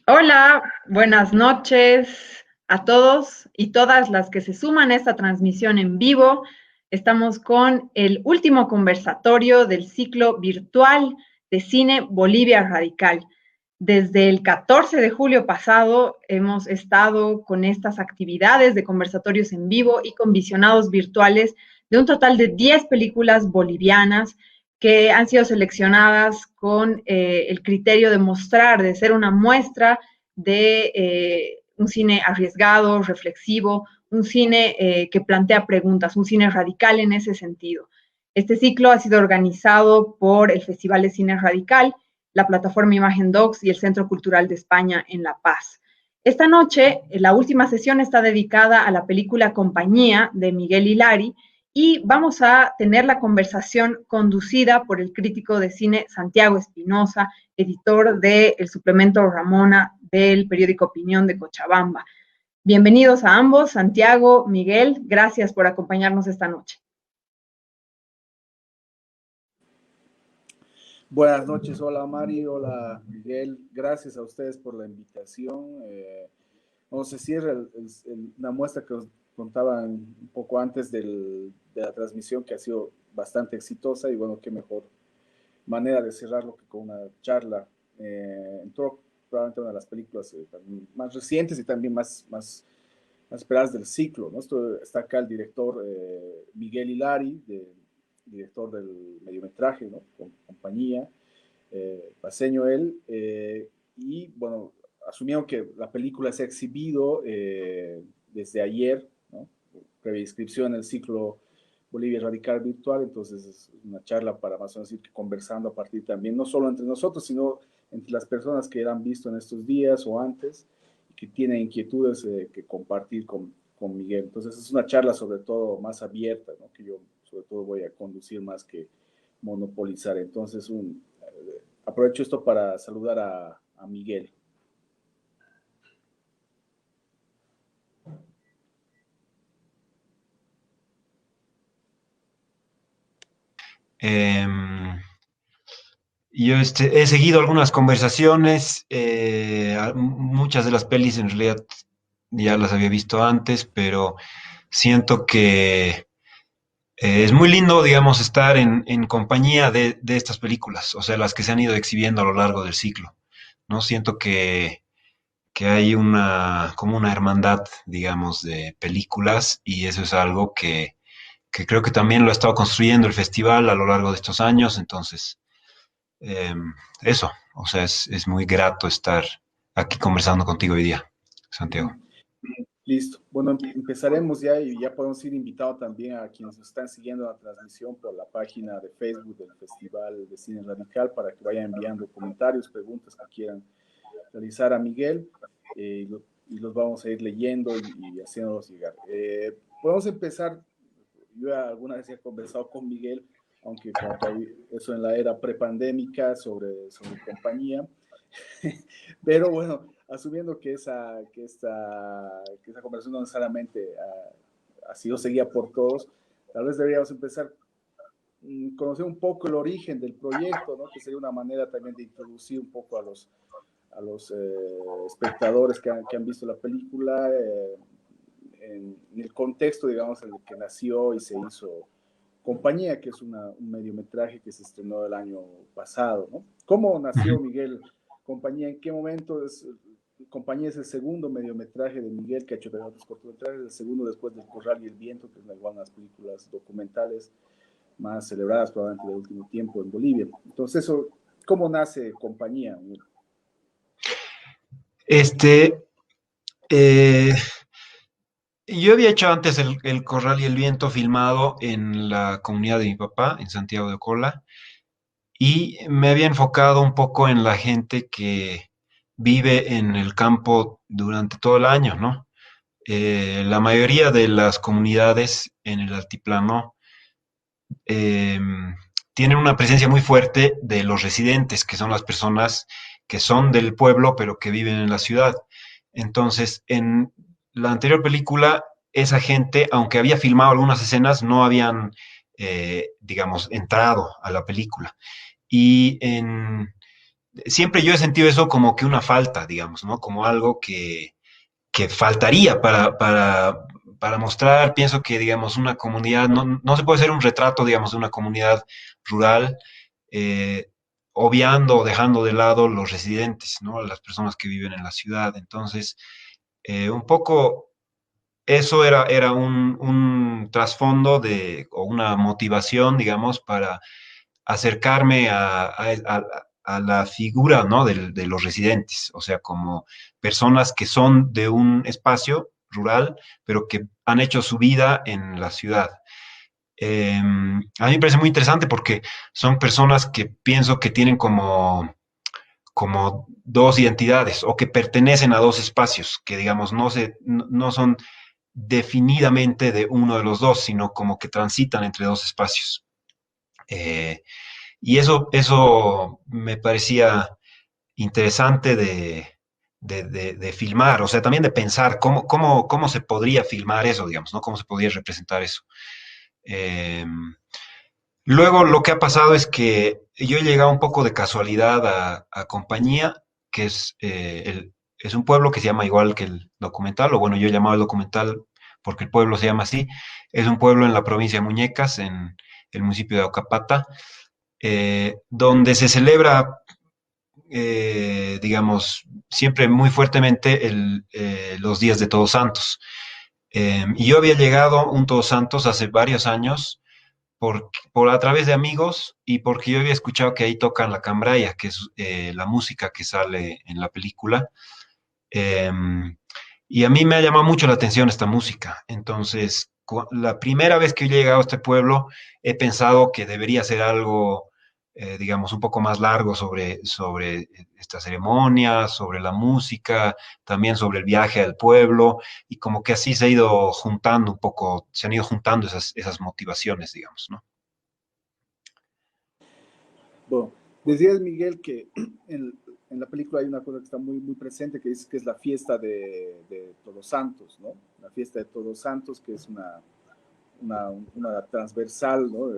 Hola, buenas noches a todos y todas las que se suman a esta transmisión en vivo. Estamos con el último conversatorio del ciclo virtual de cine Bolivia Radical. Desde el 14 de julio pasado hemos estado con estas actividades de conversatorios en vivo y con visionados virtuales de un total de 10 películas bolivianas que han sido seleccionadas con el criterio de mostrar, de ser una muestra de un cine arriesgado, reflexivo, un cine que plantea preguntas, un cine radical en ese sentido. Este ciclo ha sido organizado por el Festival de Cine Radical, la plataforma Imagen Docs y el Centro Cultural de España en La Paz. Esta noche, la última sesión está dedicada a la película Compañía de Miguel Hilari, y vamos a tener la conversación conducida por el crítico de cine Santiago Espinosa, editor del suplemento Ramona del periódico Opinión de Cochabamba. Bienvenidos a ambos, Santiago, Miguel, gracias por acompañarnos esta noche. Buenas noches, hola Mari, hola Miguel, gracias a ustedes por la invitación. Se cierra una muestra que os contaba un poco antes de la transmisión, que ha sido bastante exitosa, y bueno, qué mejor manera de cerrarlo que con una charla. Entró probablemente una de las películas más recientes y también más esperadas del ciclo, ¿no? Está acá el director Miguel Hilari, director del mediometraje, ¿no? Con Compañía, paseño él, y bueno, asumieron que la película se ha exhibido desde ayer, ¿no? Previa inscripción en el ciclo Bolivia Radical Virtual. Entonces es una charla para más o menos ir conversando a partir también, no solo entre nosotros, sino entre las personas que la han visto en estos días o antes, y que tienen inquietudes que compartir con Miguel. Entonces es una charla sobre todo más abierta, ¿no? Que yo sobre todo voy a conducir más que monopolizar. Entonces aprovecho esto para saludar a Miguel. Yo he seguido algunas conversaciones, muchas de las pelis en realidad ya las había visto antes, pero siento que es muy lindo, digamos, estar en compañía de estas películas, o sea, las que se han ido exhibiendo a lo largo del ciclo, ¿no? Siento que hay como una hermandad, digamos, de películas, y eso es algo que creo que también lo ha estado construyendo el festival a lo largo de estos años. Entonces eh, eso, o sea, es muy grato estar aquí conversando contigo hoy día, Santiago. Listo. Bueno, empezaremos ya, y ya podemos ir invitados también a quienes nos están siguiendo la transmisión por la página de Facebook del Festival de Cine Radical, para que vayan enviando comentarios, preguntas que quieran realizar a Miguel, y los vamos a ir leyendo y haciéndolos llegar. Podemos empezar. Yo alguna vez he conversado con Miguel, aunque eso en la era prepandémica, sobre Compañía. Pero bueno, asumiendo que esa conversación no necesariamente ha sido seguida por todos, tal vez deberíamos empezar conocer un poco el origen del proyecto, ¿no? Que sería una manera también de introducir un poco a los espectadores que han visto la película en el contexto, digamos, en el que nació y se hizo Compañía, que es un mediometraje que se estrenó el año pasado, ¿no? ¿Cómo nació Miguel Compañía? ¿En qué momento? Compañía es el segundo mediometraje de Miguel, que ha hecho otros cortometrajes, el segundo después del Corral y el Viento, que es una de las películas documentales más celebradas probablemente del último tiempo en Bolivia. Entonces, ¿cómo nace Compañía? Eh, yo había hecho antes el Corral y el Viento filmado en la comunidad de mi papá, en Santiago de Ocola, y me había enfocado un poco en la gente que vive en el campo durante todo el año, ¿no? La mayoría de las comunidades en el altiplano eh, tienen una presencia muy fuerte de los residentes, que son las personas que son del pueblo, pero que viven en la ciudad. Entonces, en la anterior película, esa gente, aunque había filmado algunas escenas, no habían, digamos, entrado a la película. Y siempre yo he sentido eso como que una falta, digamos, ¿no? Como algo que faltaría para mostrar, pienso que, digamos, una comunidad, no se puede hacer un retrato, digamos, de una comunidad rural, eh, obviando o dejando de lado los residentes, ¿no? Las personas que viven en la ciudad. Entonces, un poco eso era un trasfondo o una motivación, digamos, para acercarme a la figura, ¿no? De los residentes, o sea, como personas que son de un espacio rural, pero que han hecho su vida en la ciudad. A mí me parece muy interesante porque son personas que pienso que tienen como dos identidades o que pertenecen a dos espacios, que digamos no son definidamente de uno de los dos, sino como que transitan entre dos espacios. Eh, y eso me parecía interesante de filmar, o sea, también de pensar cómo se podría filmar eso, digamos, ¿no? Cómo se podría representar eso. Eh, Luego lo que ha pasado es que yo he llegado un poco de casualidad a Compañía, que es un pueblo que se llama igual que el documental, o bueno, yo he llamado el documental porque el pueblo se llama así. Es un pueblo en la provincia de Muñecas, en el municipio de Ocapata, donde se celebra, digamos, siempre muy fuertemente los días de Todos Santos. Y yo había llegado un Todos Santos hace varios años por a través de amigos y porque yo había escuchado que ahí tocan la cambraya, que es la música que sale en la película. Eh, y a mí me ha llamado mucho la atención esta música. Entonces, la primera vez que yo he llegado a este pueblo, he pensado que debería ser algo, digamos, un poco más largo sobre esta ceremonia, sobre la música, también sobre el viaje al pueblo, y como que así se ha ido juntando un poco, se han ido juntando esas motivaciones, digamos, ¿no? Bueno, decías, Miguel, que en la película hay una cosa que está muy, muy presente, que es la fiesta de Todos Santos, ¿no? La fiesta de Todos Santos, que es una transversal, ¿no?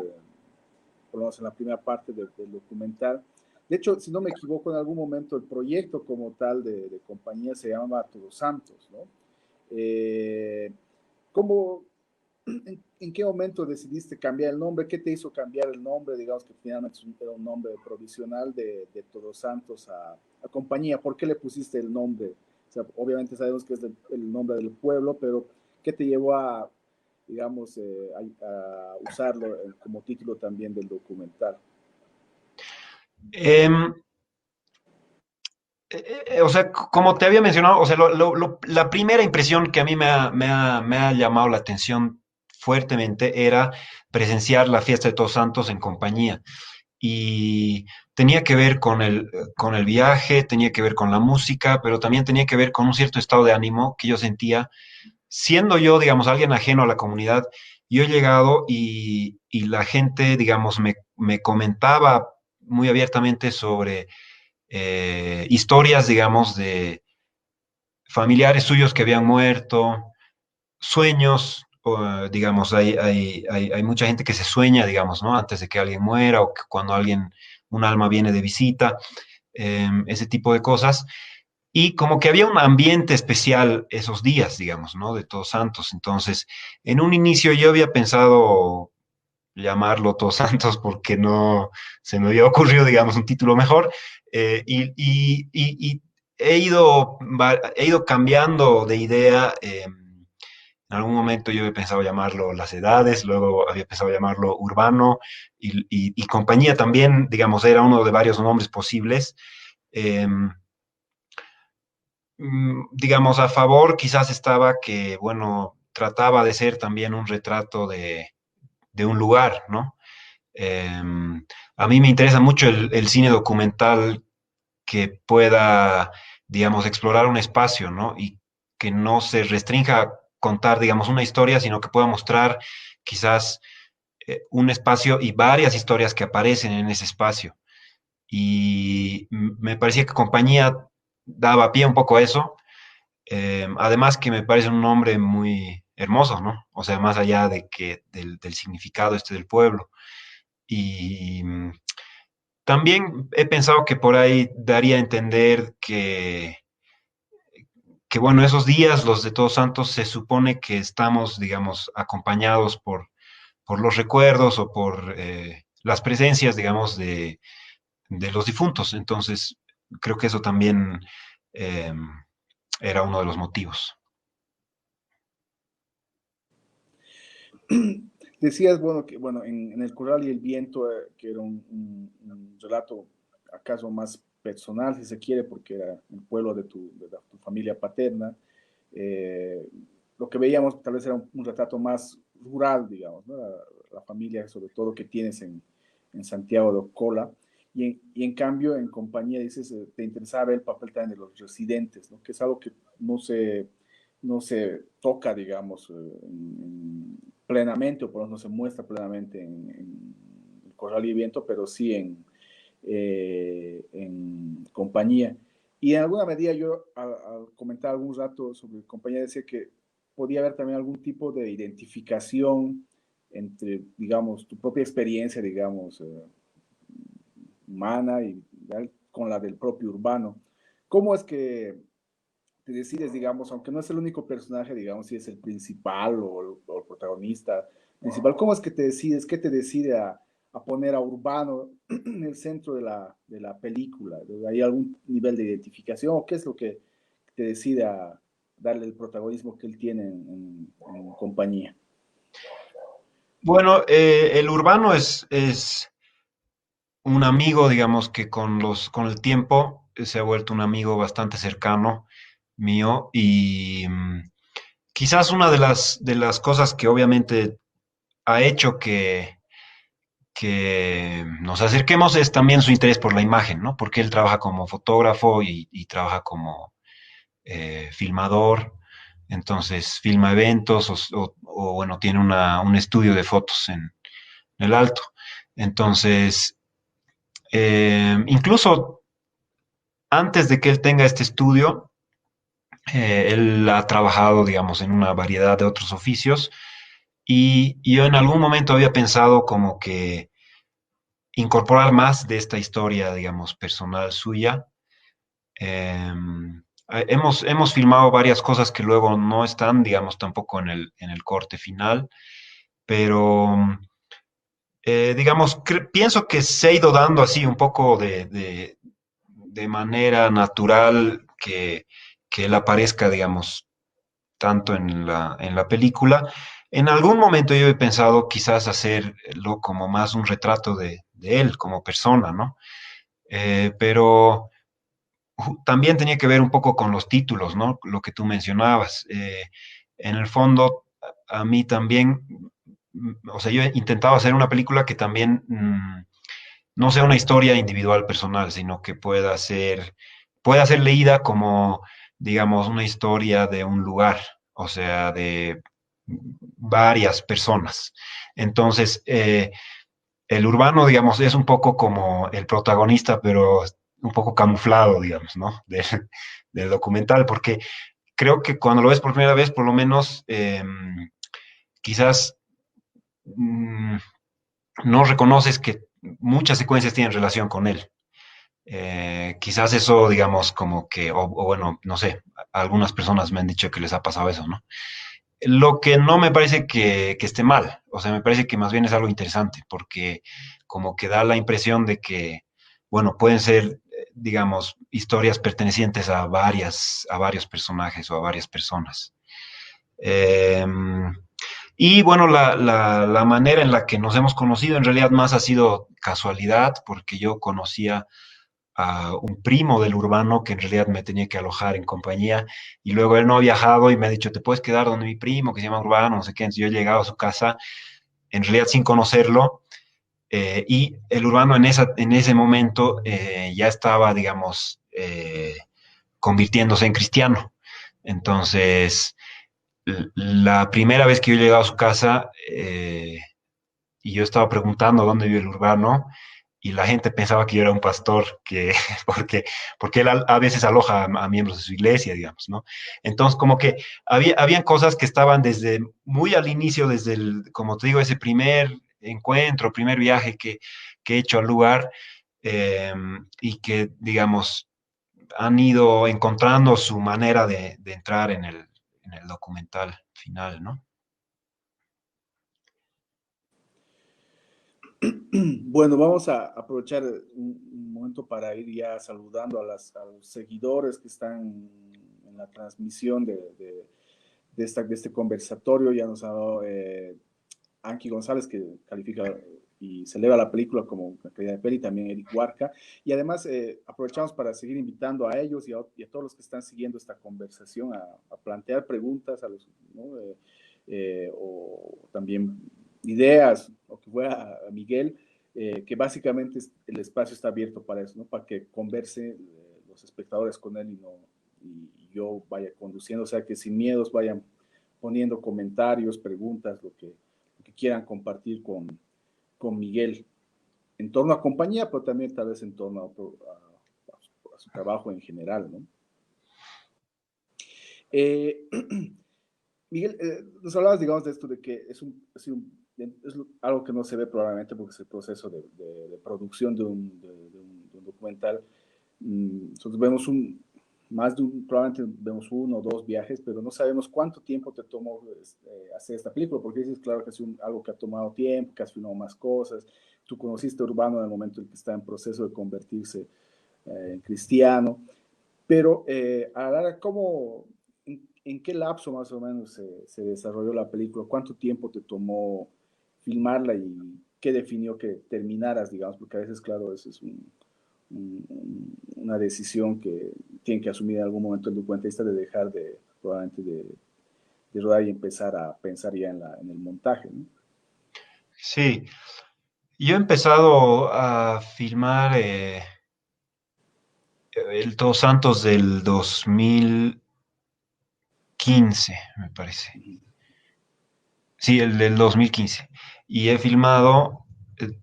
Por lo menos en la primera parte del documental. De hecho, si no me equivoco, en algún momento el proyecto como tal de compañía se llamaba Todos Santos, ¿no? Eh, ¿Cómo, en qué momento decidiste cambiar el nombre? ¿Qué te hizo cambiar el nombre? Digamos que finalmente era un nombre provisional de Todos Santos a compañía. ¿Por qué le pusiste el nombre? O sea, obviamente sabemos que es el nombre del pueblo, pero ¿qué te llevó a, digamos, a usarlo como título también del documental? Em, o sea, como te había mencionado, o sea, la primera impresión que a mí me ha llamado la atención fuertemente era presenciar la fiesta de Todos Santos en Compañía. Y tenía que ver con el viaje, tenía que ver con la música, pero también tenía que ver con un cierto estado de ánimo que yo sentía, siendo yo, digamos, alguien ajeno a la comunidad. Yo he llegado y la gente, digamos, me comentaba muy abiertamente sobre historias, digamos, de familiares suyos que habían muerto, sueños, o, digamos, hay mucha gente que se sueña, digamos, ¿no? Antes de que alguien muera o que cuando un alma viene de visita, ese tipo de cosas. Y como que había un ambiente especial esos días, digamos, ¿no? De Todos Santos. Entonces, en un inicio yo había pensado llamarlo Todos Santos porque no se me había ocurrido, digamos, un título mejor. Y he ido cambiando de idea. En algún momento yo había pensado llamarlo Las Edades, luego había pensado llamarlo Urbano y Compañía también, digamos, era uno de varios nombres posibles. Eh, digamos, a favor quizás estaba que, bueno, trataba de ser también un retrato de un lugar, ¿no? Eh, a mí me interesa mucho el cine documental que pueda, digamos, explorar un espacio, ¿no? Y que no se restrinja a contar, digamos, una historia, sino que pueda mostrar quizás un espacio y varias historias que aparecen en ese espacio. Y me parecía que Compañía daba pie un poco a eso. Además que me parece un nombre muy hermoso, ¿no? O sea, más allá del significado este del pueblo. Y también he pensado que por ahí daría a entender que bueno, esos días, los de Todos Santos, se supone que estamos, digamos, acompañados por los recuerdos o por las presencias, digamos, de los difuntos. Entonces, creo que eso también eh, era uno de los motivos. Decías, bueno, que bueno, en El Corral y el Viento, que era un relato acaso más personal, si se quiere, porque era el pueblo de tu familia paterna. Eh, lo que veíamos tal vez era un retrato más rural, digamos, ¿no? La familia, sobre todo, que tienes en Santiago de Ocola. Y en cambio, en compañía, dices, te interesaba el papel también de los residentes, ¿no? Que es algo que no se toca, digamos, plenamente, o por lo menos no se muestra plenamente en El Corral y Viento, pero sí en compañía. Y en alguna medida yo, al comentar algún rato sobre compañía, decía que podía haber también algún tipo de identificación entre, digamos, tu propia experiencia, digamos, humana y con la del propio Urbano. ¿Cómo es que te decides, digamos, aunque no es el único personaje, digamos, si es el principal o el protagonista principal, cómo es que te decides, qué te decide a poner a Urbano en el centro de la película? ¿Hay algún nivel de identificación o qué es lo que te decide a darle el protagonismo que él tiene en compañía? Bueno, el Urbano es un amigo, digamos, que con el tiempo se ha vuelto un amigo bastante cercano mío y quizás una de las cosas que obviamente ha hecho que nos acerquemos es también su interés por la imagen, ¿no? Porque él trabaja como fotógrafo y trabaja como filmador, entonces filma eventos o, bueno, tiene un estudio de fotos en el Alto. Entonces, incluso antes de que él tenga este estudio, él ha trabajado, digamos, en una variedad de otros oficios y yo en algún momento había pensado como que incorporar más de esta historia, digamos, personal suya. Eh, hemos filmado varias cosas que luego no están, digamos, tampoco en el corte final, pero, digamos, pienso que se ha ido dando así un poco de manera natural que él aparezca, digamos, tanto en la película. En algún momento yo he pensado quizás hacerlo como más un retrato de él como persona, ¿no? Pero también tenía que ver un poco con los títulos, ¿no? Lo que tú mencionabas. En el fondo, a mí también, o sea, yo he intentado hacer una película que también no sea una historia individual personal, sino que pueda ser leída como, digamos, una historia de un lugar, o sea, de varias personas. Entonces, el Urbano, digamos, es un poco como el protagonista, pero un poco camuflado, digamos, ¿no? Del documental, porque creo que cuando lo ves por primera vez, por lo menos, quizás mm, no reconoces que muchas secuencias tienen relación con él. Quizás eso, digamos, como que, o bueno, no sé, algunas personas me han dicho que les ha pasado eso, ¿no? Lo que no me parece que esté mal, o sea, me parece que más bien es algo interesante, porque como que da la impresión de que, bueno, pueden ser, digamos, historias pertenecientes a varios personajes o a varias personas. Eh, y bueno, la manera en la que nos hemos conocido en realidad más ha sido casualidad, porque yo conocía a un primo del Urbano que en realidad me tenía que alojar en compañía y luego él no ha viajado y me ha dicho, te puedes quedar donde mi primo que se llama Urbano, no sé qué. Entonces yo he llegado a su casa en realidad sin conocerlo, y el Urbano en ese momento ya estaba, digamos, convirtiéndose en cristiano. Entonces, la primera vez que yo he llegado a su casa, y yo estaba preguntando dónde vive el Urbano, y la gente pensaba que yo era un pastor, porque él a veces aloja a miembros de su iglesia, digamos, ¿no? Entonces, como que habían cosas que estaban desde muy al inicio, desde como te digo, ese primer encuentro, primer viaje que he hecho al lugar, eh, y que, digamos, han ido encontrando su manera de entrar en el documental final, ¿no? Bueno, vamos a aprovechar un momento para ir ya saludando a los seguidores que están en la transmisión de este conversatorio. Ya nos ha dado Anki González, que califica y celebra la película como calidad de peli, también Eric Huarca. Y además aprovechamos para seguir invitando a ellos y a todos los que están siguiendo esta conversación a plantear preguntas a los, ¿no? O también ideas, o que fuera a Miguel, que básicamente el espacio está abierto para eso, ¿no? Para que converse los espectadores con él y yo vaya conduciendo, o sea, que sin miedos vayan poniendo comentarios, preguntas, lo que quieran compartir con Miguel en torno a compañía, pero también tal vez en torno a su trabajo en general, ¿no? Miguel, nos hablabas, digamos, de esto de que es algo que no se ve probablemente porque es el proceso de producción de un documental. Nosotros vemos probablemente vemos uno o dos viajes, pero no sabemos cuánto tiempo te tomó hacer esta película, porque dices, claro, que es algo que ha tomado tiempo, que has filmado más cosas. Tú conociste a Urbano en el momento en que está en proceso de convertirse en cristiano, pero a la hora, en qué lapso más o menos se desarrolló la película? ¿Cuánto tiempo te tomó filmarla y qué definió que terminaras, digamos? Porque a veces, claro, eso es una decisión que tiene que asumir en algún momento el documentalista de dejar probablemente de rodar y empezar a pensar ya en el montaje, ¿no? Sí, yo he empezado a filmar el Todos Santos del 2015, me parece. Sí, el del 2015. Y he filmado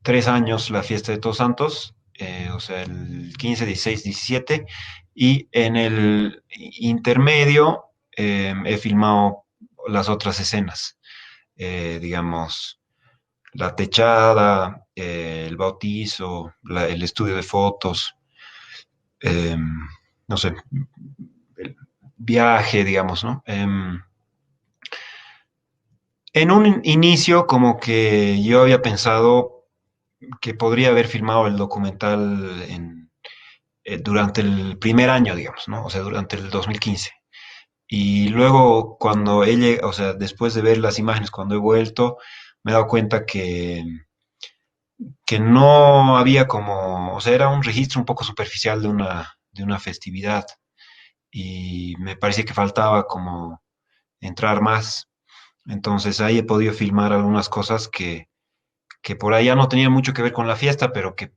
3 años la fiesta de Todos Santos, o sea, el 15, 16, 17. Y en el intermedio he filmado las otras escenas, digamos, la techada, el bautizo, el estudio de fotos, eh, no sé, el viaje, digamos, ¿no? En un inicio, como que yo había pensado que podría haber filmado el documental durante el primer año, digamos, ¿no? O sea, durante el 2015. Y luego, o sea, después de ver las imágenes, cuando he vuelto, me he dado cuenta que no había como, o sea, era un registro un poco superficial de una festividad. Y me parecía que faltaba como entrar más. Entonces ahí he podido filmar algunas cosas que por allá no tenían mucho que ver con la fiesta, pero que,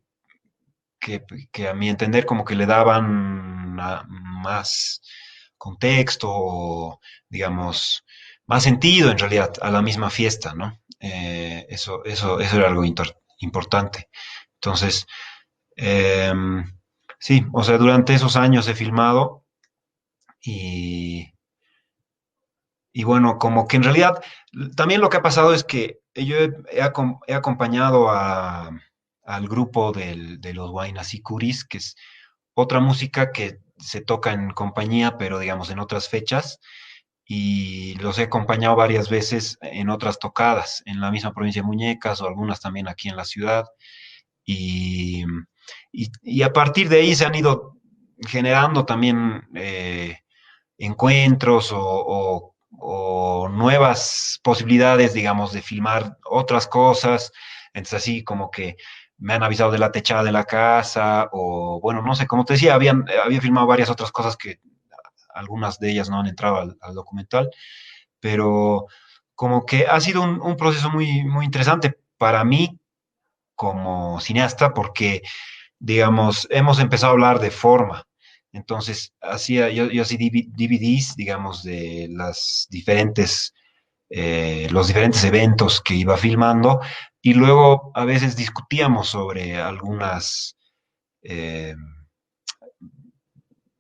que a mi entender como que le daban más contexto o, digamos, más sentido en realidad a la misma fiesta, ¿no? Eso era algo importante. Entonces, eh, sí, o sea, durante esos años he filmado y, y bueno, como que en realidad también lo que ha pasado es que yo he acompañado al grupo de los Huayna Sicuris, que es otra música que se toca en compañía, pero digamos en otras fechas, y los he acompañado varias veces en otras tocadas, en la misma provincia de Muñecas o algunas también aquí en la ciudad. Y, y a partir de ahí se han ido generando también encuentros o nuevas posibilidades, digamos, de filmar otras cosas. Entonces, así como que me han avisado de la techada de la casa, o bueno, no sé, como te decía, había filmado varias otras cosas que algunas de ellas no han entrado al documental, pero como que ha sido un proceso muy, muy interesante para mí como cineasta, porque, digamos, hemos empezado a hablar de forma. Entonces, yo hacía DVDs, digamos, de los diferentes eventos que iba filmando, y luego a veces discutíamos sobre eh,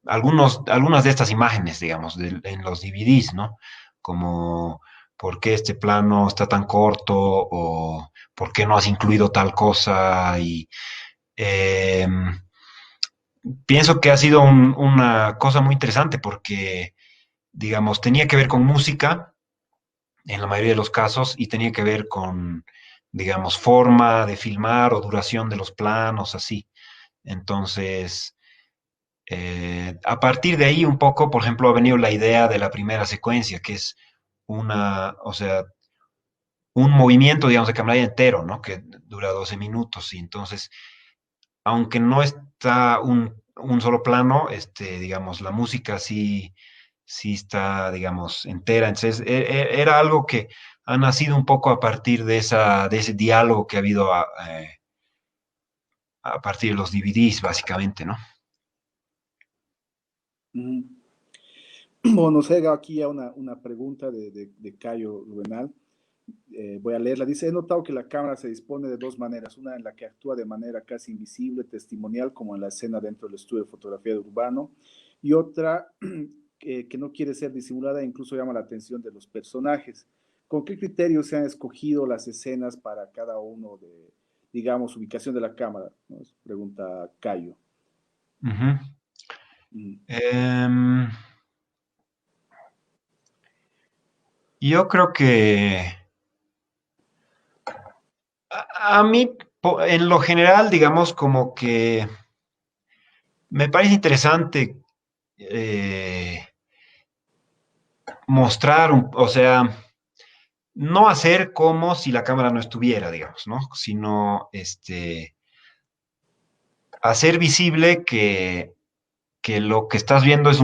algunas de estas imágenes, digamos, en los DVDs, ¿no? Como por qué este plano está tan corto o por qué no has incluido tal cosa. eh, pienso que ha sido una cosa muy interesante porque, digamos, tenía que ver con música en la mayoría de los casos y tenía que ver con, digamos, forma de filmar o duración de los planos, así. Entonces, a partir de ahí un poco, por ejemplo, ha venido la idea de la primera secuencia, que es o sea, un movimiento, digamos, de cámara entero, ¿no? Que dura 12 minutos. Y entonces, aunque no está un solo plano, digamos, la música sí está, digamos, entera. Entonces, era algo que ha nacido un poco a partir de ese diálogo que ha habido a partir de los DVDs, básicamente, ¿no? Ujú. Bueno, nos llega aquí ya una pregunta de Cayo Rubenal. Voy a leerla. Dice, he notado que la cámara se dispone de dos maneras, una en la que actúa de manera casi invisible, testimonial, como en la escena dentro del estudio de fotografía de Urbano, y otra que no quiere ser disimulada e incluso llama la atención de los personajes. ¿Con qué criterios se han escogido las escenas para cada uno de, digamos, ubicación de la cámara? Nos pregunta Cayo. Ujú. Mm. Em, yo creo que a mí, en lo general, digamos, como que me parece interesante eh, mostrar, o sea, no hacer como si la cámara no estuviera, digamos, ¿no? Sino, hacer visible que lo que estás viendo es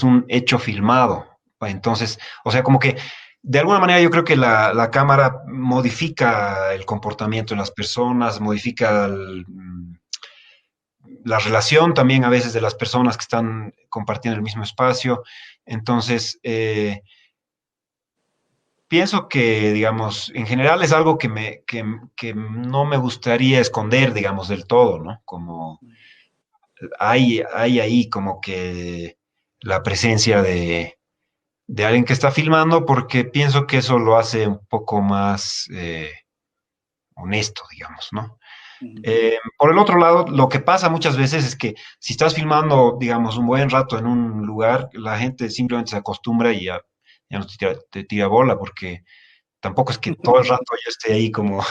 un hecho filmado. Entonces, o sea, como que de alguna manera yo creo que la cámara modifica el comportamiento de las personas, modifica la relación también a veces de las personas que están compartiendo el mismo espacio. Entonces, pienso que, digamos, en general es algo que no me gustaría esconder, digamos, del todo, ¿no? Como hay ahí como que la presencia de alguien que está filmando porque pienso que eso lo hace un poco más honesto, digamos, ¿no? Mm. Por el otro lado, lo que pasa muchas veces es que si estás filmando, digamos, un buen rato en un lugar, la gente simplemente se acostumbra y ya no te tira bola porque tampoco es que todo el rato yo esté ahí como,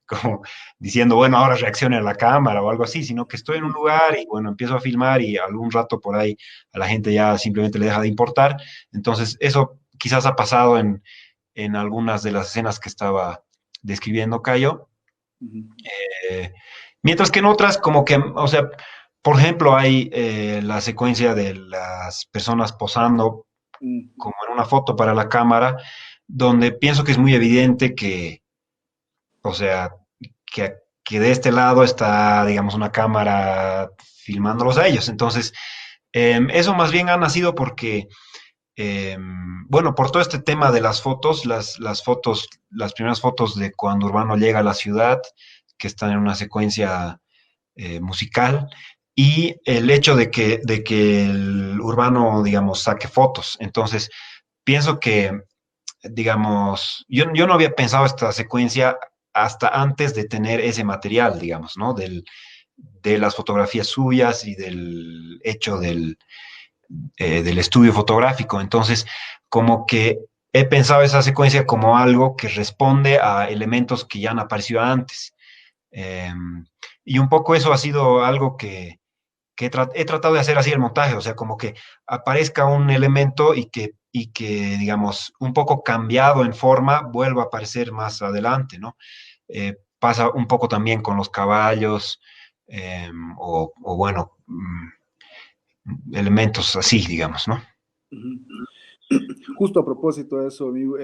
como diciendo, bueno, ahora reaccione a la cámara o algo así, sino que estoy en un lugar y bueno, empiezo a filmar y algún rato por ahí a la gente ya simplemente le deja de importar. Entonces, eso quizás ha pasado en algunas de las escenas que estaba describiendo Cayo. Mm. Eh, Mientras que en otras, como que, o sea, por ejemplo, hay la secuencia de las personas posando Mm. como en una foto para la cámara, donde pienso que es muy evidente que, o sea, que de este lado está, digamos, una cámara filmándolos a ellos. Entonces, eso más bien ha nacido porque, bueno, por todo este tema de las fotos, las fotos, las primeras fotos de cuando Urbano llega a la ciudad, que están en una secuencia musical, y el hecho de que el Urbano, digamos, saque fotos. Entonces, pienso que digamos, yo no había pensado esta secuencia hasta antes de tener ese material, digamos, ¿no? De las fotografías suyas y del hecho del estudio fotográfico. Entonces, como que he pensado esa secuencia como algo que responde a elementos que ya han aparecido antes. Eh, y un poco eso ha sido algo que he tratado de hacer así el montaje, o sea, como que aparezca un elemento y que, digamos, un poco cambiado en forma, vuelva a aparecer más adelante, ¿no? Pasa un poco también con los caballos, o bueno, elementos así, digamos, ¿no? Ujú. Justo a propósito de eso, amigo,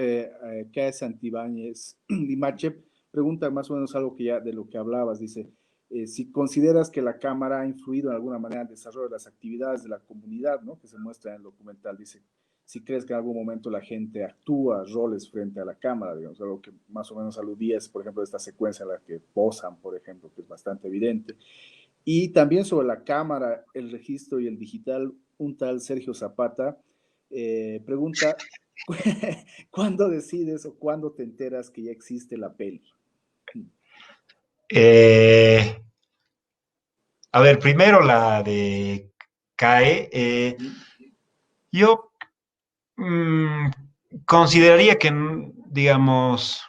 Kaya Santibáñez Limache pregunta más o menos algo que ya de lo que hablabas. Dice, si consideras que la cámara ha influido en alguna manera en el desarrollo de las actividades de la comunidad, ¿no? Que se muestra en el documental. Dice, si crees que en algún momento la gente actúa roles frente a la cámara, digamos, algo que más o menos aludías, por ejemplo, de esta secuencia en la que posan, por ejemplo, que es bastante evidente. Y también sobre la cámara, el registro y el digital, un tal Sergio Zapata pregunta, ¿cuándo decides o cuándo te enteras que ya existe la peli? Eh, A ver, primero la de CAE. Yo mm, consideraría que, digamos,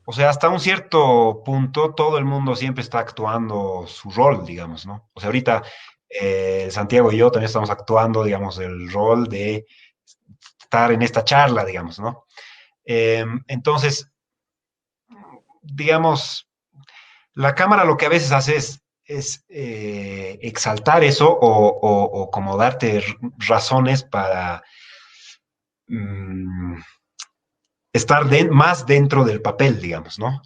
o sea, hasta un cierto punto todo el mundo siempre está actuando su rol, digamos, ¿no? O sea, ahorita Santiago y yo también estamos actuando, digamos, el rol de estar en esta charla, digamos, ¿no? Entonces, digamos, la cámara lo que a veces hace es exaltar eso o como darte razones para mm, estar más dentro del papel, digamos, ¿no?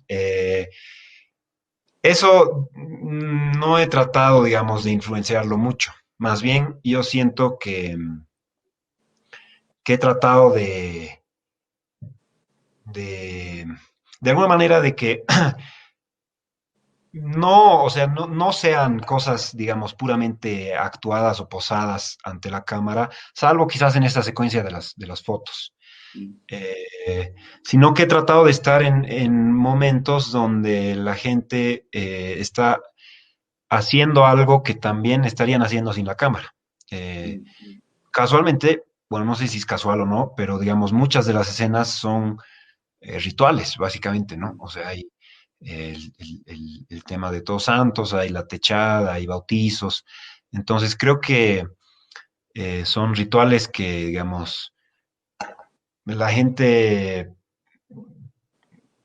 Eso no he tratado, digamos, de influenciarlo mucho. Más bien, yo siento que he tratado de, de alguna manera de que no, o sea, no sean cosas, digamos, puramente actuadas o posadas ante la cámara, salvo quizás en esta secuencia de las fotos. Sino que he tratado de estar en momentos donde la gente está haciendo algo que también estarían haciendo sin la cámara. Eh, Casualmente, bueno, no sé si es casual o no, pero digamos, muchas de las escenas son rituales, básicamente, ¿no? O sea, hay el tema de Todos Santos, hay la techada, hay bautizos. Entonces, creo que son rituales que, digamos, la gente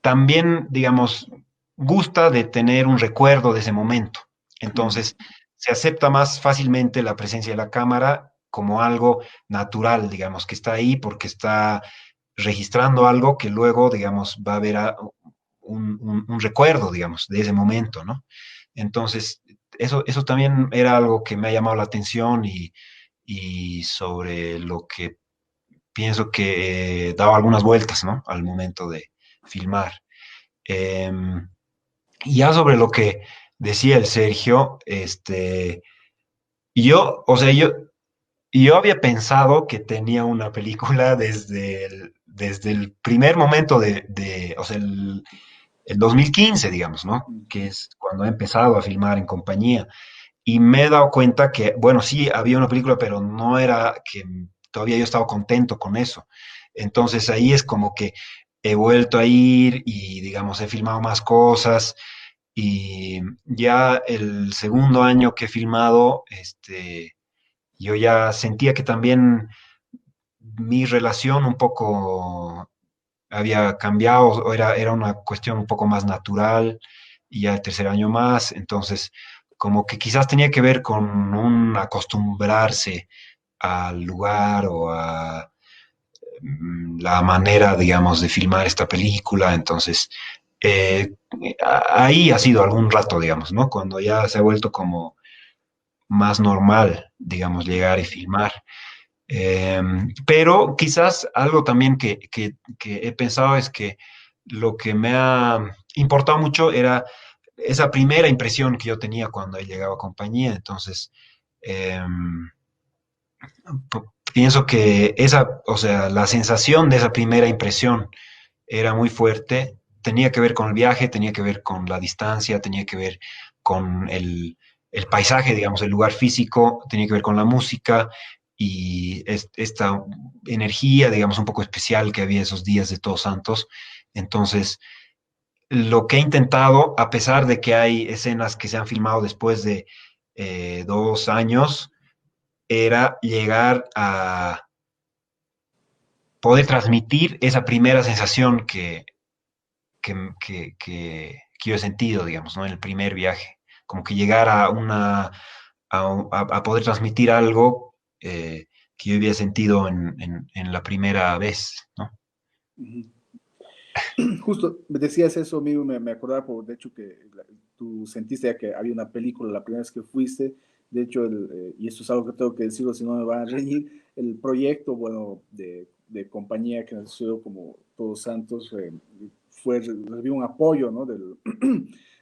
también, digamos, gusta de tener un recuerdo de ese momento. Entonces, se acepta más fácilmente la presencia de la cámara como algo natural, digamos, que está ahí porque está registrando algo que luego, digamos, va a haber un recuerdo, digamos, de ese momento, ¿no? Entonces, eso también era algo que me ha llamado la atención y sobre lo que pienso que daba algunas vueltas, ¿no? Al momento de filmar. Em, y ya sobre lo que decía el Sergio, o sea, yo había pensado que tenía una película desde el primer momento o sea, el 2015, digamos, ¿no? Que es cuando he empezado a filmar en compañía. Y me he dado cuenta que, bueno, sí, había una película, pero no era que todavía yo estaba contento con eso. Entonces ahí es como que he vuelto a ir y, digamos, he filmado más cosas. Y ya el segundo año que he filmado, yo ya sentía que también mi relación un poco había cambiado, o era una cuestión un poco más natural, y ya el tercer año más, entonces como que quizás tenía que ver con un acostumbrarse al lugar o a la manera, digamos, de filmar esta película, entonces eh, ahí ha sido algún rato, digamos, ¿no? Cuando ya se ha vuelto como más normal, digamos, llegar y filmar. Eh, pero quizás algo también que he pensado es que lo que me ha importado mucho era esa primera impresión que yo tenía cuando he llegado a compañía. Entonces, eh, pienso que o sea, la sensación de esa primera impresión era muy fuerte. Tenía que ver con el viaje, tenía que ver con la distancia, tenía que ver con el paisaje, digamos, el lugar físico, tenía que ver con la música y esta energía, digamos, un poco especial que había esos días de Todos Santos. Entonces, lo que he intentado, a pesar de que hay escenas que se han filmado después de 2 años, era llegar a poder transmitir esa primera sensación que yo he sentido, digamos, ¿no? En el primer viaje. Como que llegar a poder transmitir algo que yo había sentido en la primera vez, ¿no? Ujú. Justo, me decías eso, amigo, me acordaba, por, de hecho, que tú sentiste ya que había una película la primera vez que fuiste. De hecho, y esto es algo que tengo que decirlo, si no me van a reñir, el proyecto, bueno, de compañía que nació como Todos Santos, recibió un apoyo, ¿no?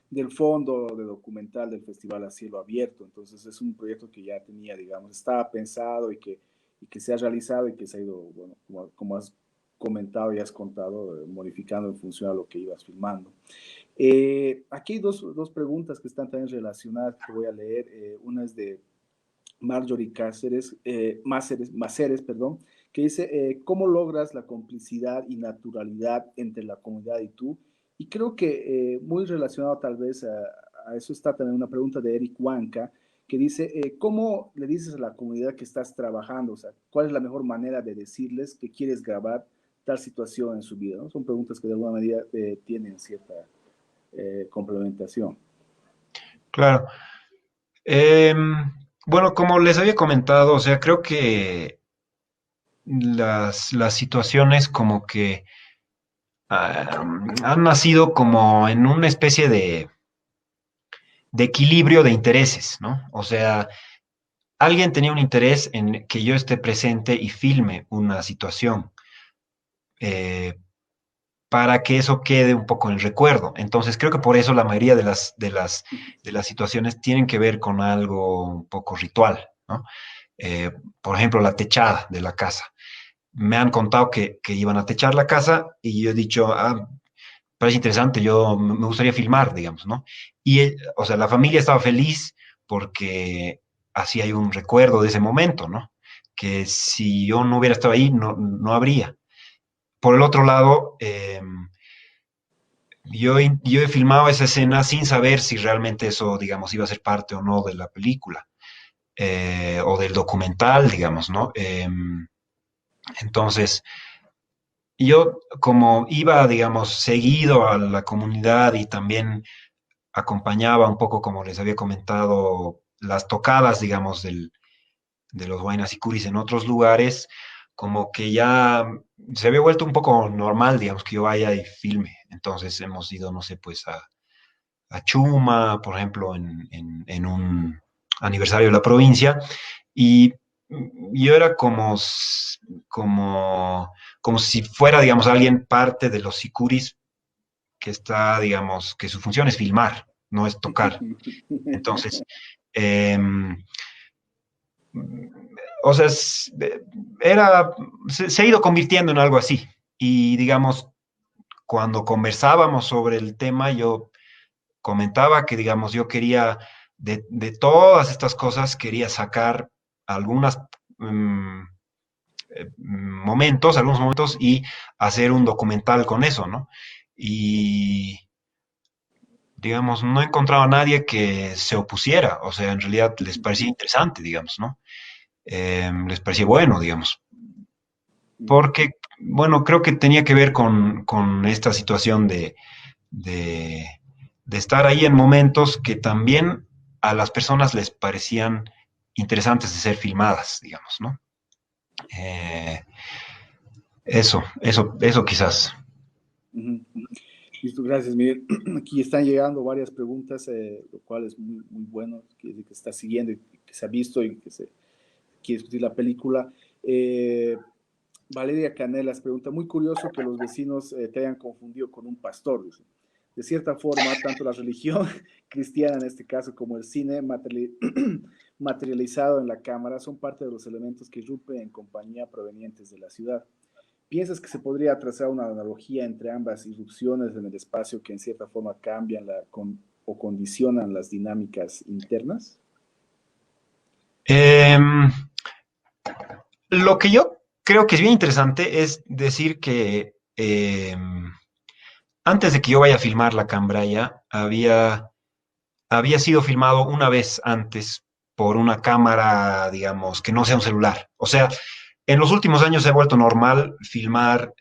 Del fondo de documental del Festival a Cielo Abierto. Entonces, es un proyecto que ya tenía, digamos, estaba pensado y que se ha realizado y que se ha ido, bueno, como has comentado y has contado, modificando en función a lo que ibas filmando. Aquí hay dos preguntas que están también relacionadas que voy a leer. Una es de Marjorie Máceres, perdón, que dice, ¿cómo logras la complicidad y naturalidad entre la comunidad y tú? Y creo que muy relacionado tal vez a eso está también una pregunta de Eric Huanca, que dice, ¿cómo le dices a la comunidad que estás trabajando? O sea, ¿cuál es la mejor manera de decirles que quieres grabar tal situación en su vida? ¿No? Son preguntas que de alguna medida tienen cierta complementación. Claro. Bueno, como les había comentado, o sea, creo que las situaciones como que han nacido como en una especie de equilibrio de intereses, ¿no? O sea, alguien tenía un interés en que yo esté presente y filme una situación eh, para que eso quede un poco en el recuerdo. Entonces, creo que por eso la mayoría de las situaciones tienen que ver con algo un poco ritual, ¿no? Por ejemplo, la techada de la casa. Me han contado que iban a techar la casa y yo he dicho, parece interesante, yo me gustaría filmar, digamos, ¿no? Y, o sea, la familia estaba feliz porque así hay un recuerdo de ese momento, ¿no? Que si yo no hubiera estado ahí, no habría. Por el otro lado, yo he filmado esa escena sin saber si realmente eso, digamos, iba a ser parte o no de la película o del documental, digamos, ¿no? Entonces, yo como iba, digamos, seguido a la comunidad y también acompañaba un poco, como les había comentado, las tocadas, digamos, de los Huaynas y Curis en otros lugares, como que ya se había vuelto un poco normal, digamos, que yo vaya y filme. Entonces hemos ido, no sé, pues a Chuma, por ejemplo, en un aniversario de la provincia, y yo era como si fuera, digamos, alguien parte de los sicuris que está, digamos, que su función es filmar, no es tocar. Entonces, eh, o sea, se ha ido convirtiendo en algo así. Y digamos, cuando conversábamos sobre el tema, yo comentaba que, digamos, yo quería, de todas estas cosas, quería sacar algunas algunos momentos y hacer un documental con eso, ¿no? Y, digamos, no he encontrado a nadie que se opusiera, o sea, en realidad les parecía interesante, digamos, ¿no? Les parecía bueno, digamos, porque, bueno, creo que tenía que ver con esta situación de, de estar ahí en momentos que también a las personas les parecían interesantes de ser filmadas, digamos, ¿no? Eh, eso quizás. Listo, gracias, Miguel. Aquí están llegando varias preguntas, lo cual es muy, muy bueno, que está siguiendo y que se ha visto y que se quiere discutir la película. Valeria Canelas pregunta, muy curioso que los vecinos te hayan confundido con un pastor. Dice. De cierta forma, tanto la religión cristiana en este caso como el cine materializado en la cámara son parte de los elementos que irrumpen en compañía provenientes de la ciudad. ¿Piensas que se podría trazar una analogía entre ambas irrupciones en el espacio que en cierta forma cambian o condicionan las dinámicas internas? Lo que yo creo que es bien interesante es decir que antes de que yo vaya a filmar La Cambraya, había sido filmado una vez antes por una cámara, digamos, que no sea un celular. O sea, en los últimos años se ha vuelto normal filmar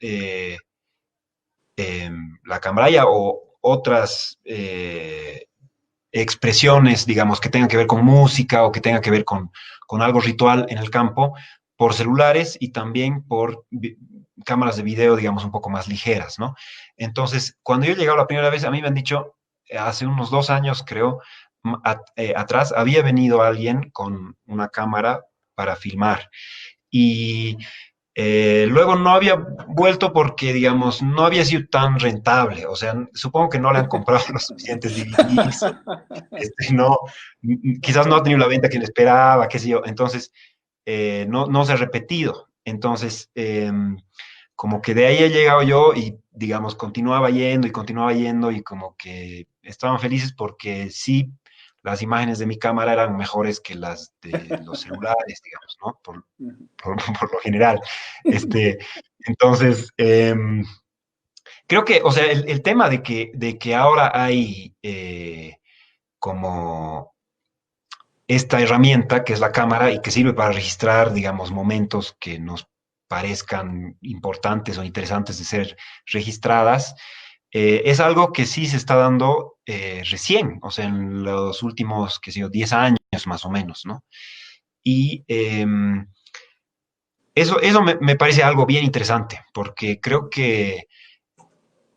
La Cambraya o otras expresiones, digamos, que tengan que ver con música o que tengan que ver con algo ritual en el campo, por celulares y también por cámaras de video, digamos, un poco más ligeras, ¿no? Entonces, cuando yo he llegado la primera vez, a mí me han dicho, hace unos 2 años, creo, atrás, había venido alguien con una cámara para filmar. Y luego no había vuelto porque, digamos, no había sido tan rentable. O sea, supongo que no le han comprado los suficientes DVDs. No, quizás no ha tenido la venta que le esperaba, qué sé yo. Entonces, no se ha repetido. Entonces, como que de ahí he llegado yo y, digamos, continuaba yendo y como que estaban felices porque sí, las imágenes de mi cámara eran mejores que las de los celulares, digamos, ¿no? Por lo general. Este, entonces, creo que, o sea, el tema de que ahora hay como esta herramienta que es la cámara y que sirve para registrar, digamos, momentos que nos parezcan importantes o interesantes de ser registradas, es algo que sí se está dando recién, o sea, en los últimos, qué sé yo, 10 años más o menos, ¿no? Y eso me parece algo bien interesante, porque creo que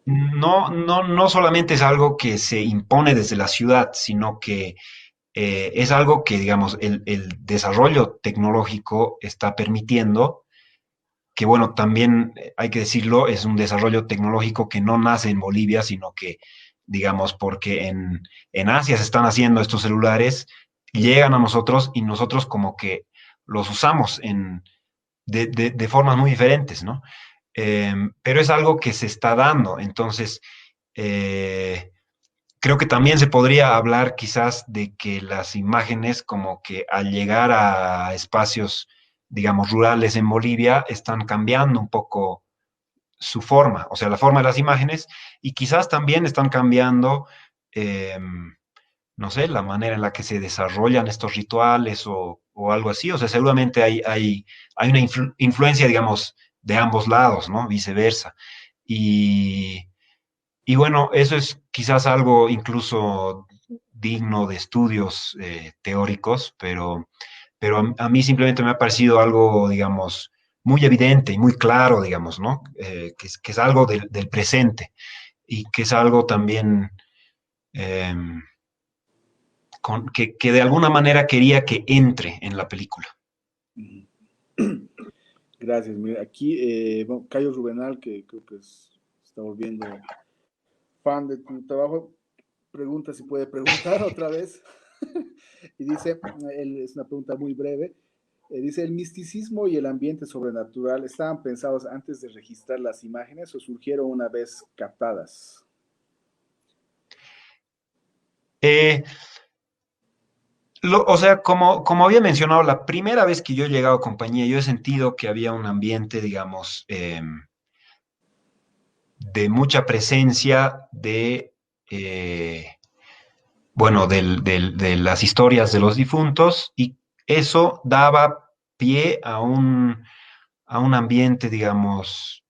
no solamente es algo que se impone desde la ciudad, sino que es algo que, digamos, el desarrollo tecnológico está permitiendo, que bueno, también hay que decirlo, es un desarrollo tecnológico que no nace en Bolivia, sino que, digamos, porque en Asia se están haciendo estos celulares, llegan a nosotros y nosotros como que los usamos de formas muy diferentes, ¿no? Pero es algo que se está dando, entonces eh, creo que también se podría hablar quizás de que las imágenes como que al llegar a espacios, digamos, rurales en Bolivia, están cambiando un poco su forma, o sea, la forma de las imágenes, y quizás también están cambiando, eh, no sé, la manera en la que se desarrollan estos rituales o algo así, o sea, seguramente hay una influencia, digamos, de ambos lados, ¿no? Viceversa. Y y bueno, eso es quizás algo incluso digno de estudios teóricos, pero a mí simplemente me ha parecido algo, digamos, muy evidente y muy claro, digamos, ¿no? Que es algo del presente y que es algo también eh, que de alguna manera quería que entre en la película. Gracias. Mira, aquí bueno, Cayo Rubenal, que creo que está volviendo fan de tu trabajo, pregunta si puede preguntar otra vez. Y dice, es una pregunta muy breve, dice, ¿el misticismo y el ambiente sobrenatural estaban pensados antes de registrar las imágenes o surgieron una vez captadas? Eh, o sea, como había mencionado, la primera vez que yo he llegado a compañía, yo he sentido que había un ambiente, digamos, de mucha presencia eh, bueno, de las historias de los difuntos y eso daba pie a un ambiente, digamos,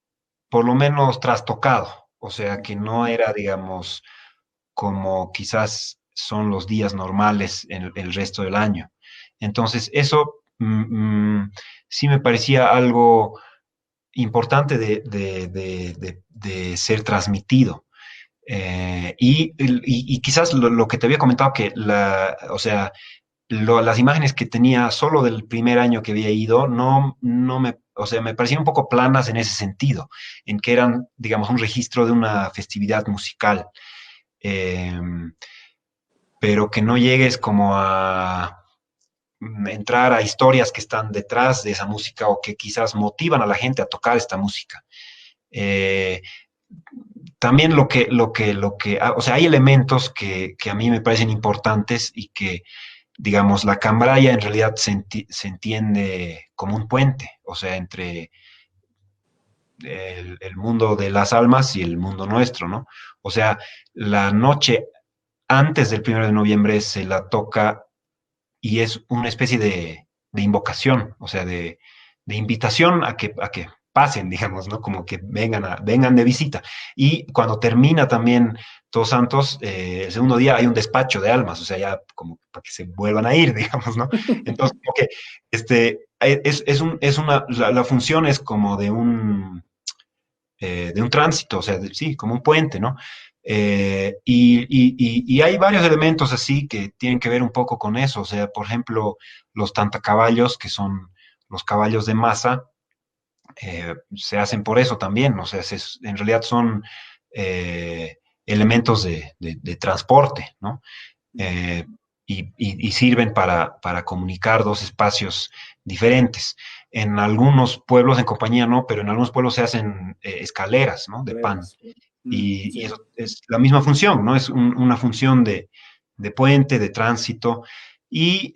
por lo menos trastocado, o sea, que no era, digamos, como quizás son los días normales en el resto del año. Entonces, eso sí me parecía algo importante de ser transmitido. Y quizás lo que te había comentado, que o sea, las imágenes que tenía solo del primer año que había ido, no me, o sea, me parecían un poco planas en ese sentido, en que eran, digamos, un registro de una festividad musical, eh, pero que no llegues como a entrar a historias que están detrás de esa música o que quizás motivan a la gente a tocar esta música. Eh, También o sea, hay elementos que a mí me parecen importantes y que, digamos, la cambraya en realidad se entiende como un puente, o sea, entre el mundo de las almas y el mundo nuestro, ¿no? O sea, la noche antes del 1 de noviembre se la toca y es una especie de invocación, o sea, de invitación a que pasen, digamos, ¿no? Como que vengan de visita. Y cuando termina también Todos Santos, el segundo día hay un despacho de almas, o sea, ya como para que se vuelvan a ir, digamos, ¿no? Entonces, como que la función es como de un tránsito, o sea, sí, como un puente, ¿no? Y hay varios elementos así que tienen que ver un poco con eso, o sea, por ejemplo, los tantacaballos, que son los caballos de masa, se hacen por eso también, o sea, en realidad son elementos de transporte, ¿no? Eh, y sirven para comunicar dos espacios diferentes. En algunos pueblos, en compañía no, pero en algunos pueblos se hacen escaleras, ¿no? De pan. Carreras. Mm, Y sí. eso es la misma función, ¿no? Es una función de puente, de tránsito. Y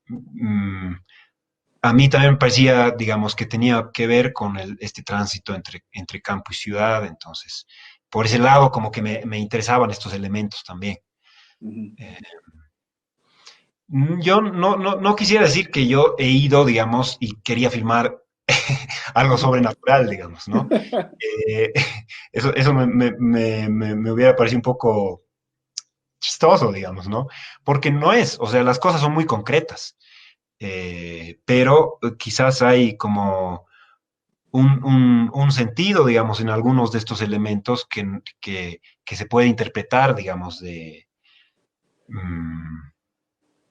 mm, a mí también me parecía, digamos, que tenía que ver con este tránsito entre campo y ciudad. Entonces, por ese lado, como que me interesaban estos elementos también. Ujú. Eh, Yo no quisiera decir que yo he ido, digamos, y quería filmar algo sobrenatural, digamos, ¿no? Eh, eso me hubiera parecido un poco chistoso, digamos, ¿no? Porque no es, o sea, las cosas son muy concretas, pero quizás hay como un sentido, digamos, en algunos de estos elementos que se puede interpretar, digamos, mm,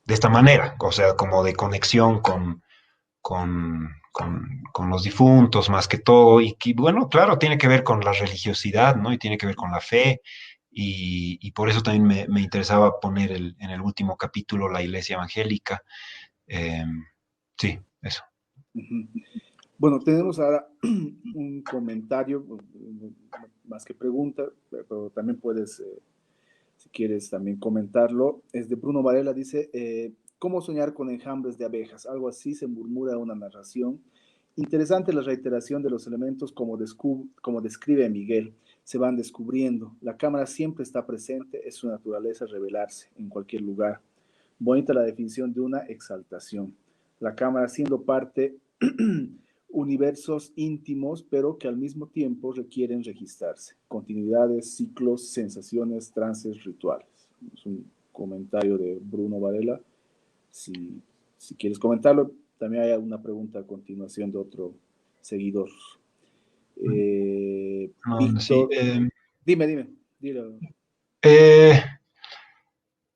de esta manera, o sea, como de conexión con los difuntos más que todo, y que, bueno, claro, tiene que ver con la religiosidad, ¿no? Y tiene que ver con la fe, y por eso también me interesaba poner en el último capítulo la iglesia evangélica. Eh, sí, eso. Ujú. Bueno, tenemos ahora un comentario, más que pregunta, pero también puedes, si quieres, también comentarlo. Es de Bruno Varela, dice, ¿cómo soñar con enjambres de abejas? Algo así se murmura una narración. Interesante la reiteración de los elementos como describe Miguel. Se van descubriendo. La cámara siempre está presente, es su naturaleza revelarse en cualquier lugar. Bonita la definición de una exaltación. La cámara siendo parte universos íntimos, pero que al mismo tiempo requieren registrarse. Continuidades, ciclos, sensaciones, trances, rituales. Es un comentario de Bruno Varela. Si, si quieres comentarlo, también hay una pregunta a continuación de otro seguidor. No, sí, Víctor, dime. eh,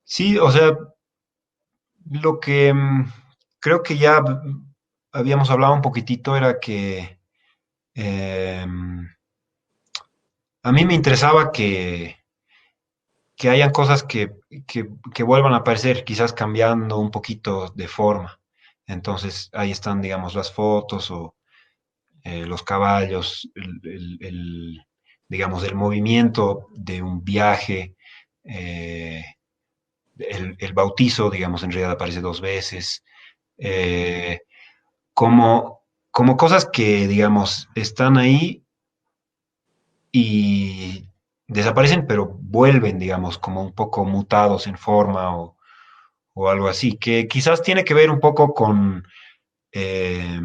sí, o sea, lo que creo que ya habíamos hablado un poquitito era que a mí me interesaba que hayan cosas que vuelvan a aparecer, quizás cambiando un poquito de forma. Entonces, ahí están, digamos, las fotos o los caballos, digamos, el movimiento de un viaje, eh, el bautizo, digamos, en realidad aparece dos veces, eh, como cosas que, digamos, están ahí y desaparecen, pero vuelven, digamos, como un poco mutados en forma o algo así, que quizás tiene que ver un poco con eh,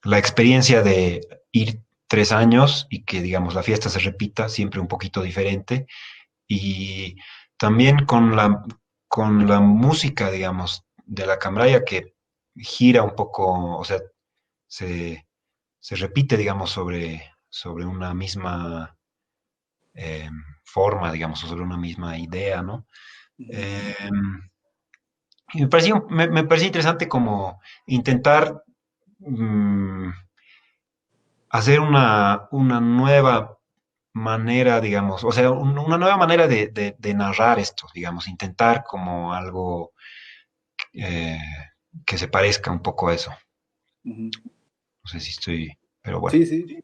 la experiencia de ir 3 años y que, digamos, la fiesta se repita siempre un poquito diferente y también con la música, digamos, de la cambraya que gira un poco, o sea, se, se repite, digamos, sobre una misma eh, forma, digamos, o sobre una misma idea, ¿no? Ujú. Eh, y me parecía interesante como intentar mm, hacer una nueva manera, digamos, o sea, una nueva manera de narrar esto, digamos, intentar como algo eh, que se parezca un poco a eso. Ujú. No sé si estoy, pero bueno. Sí.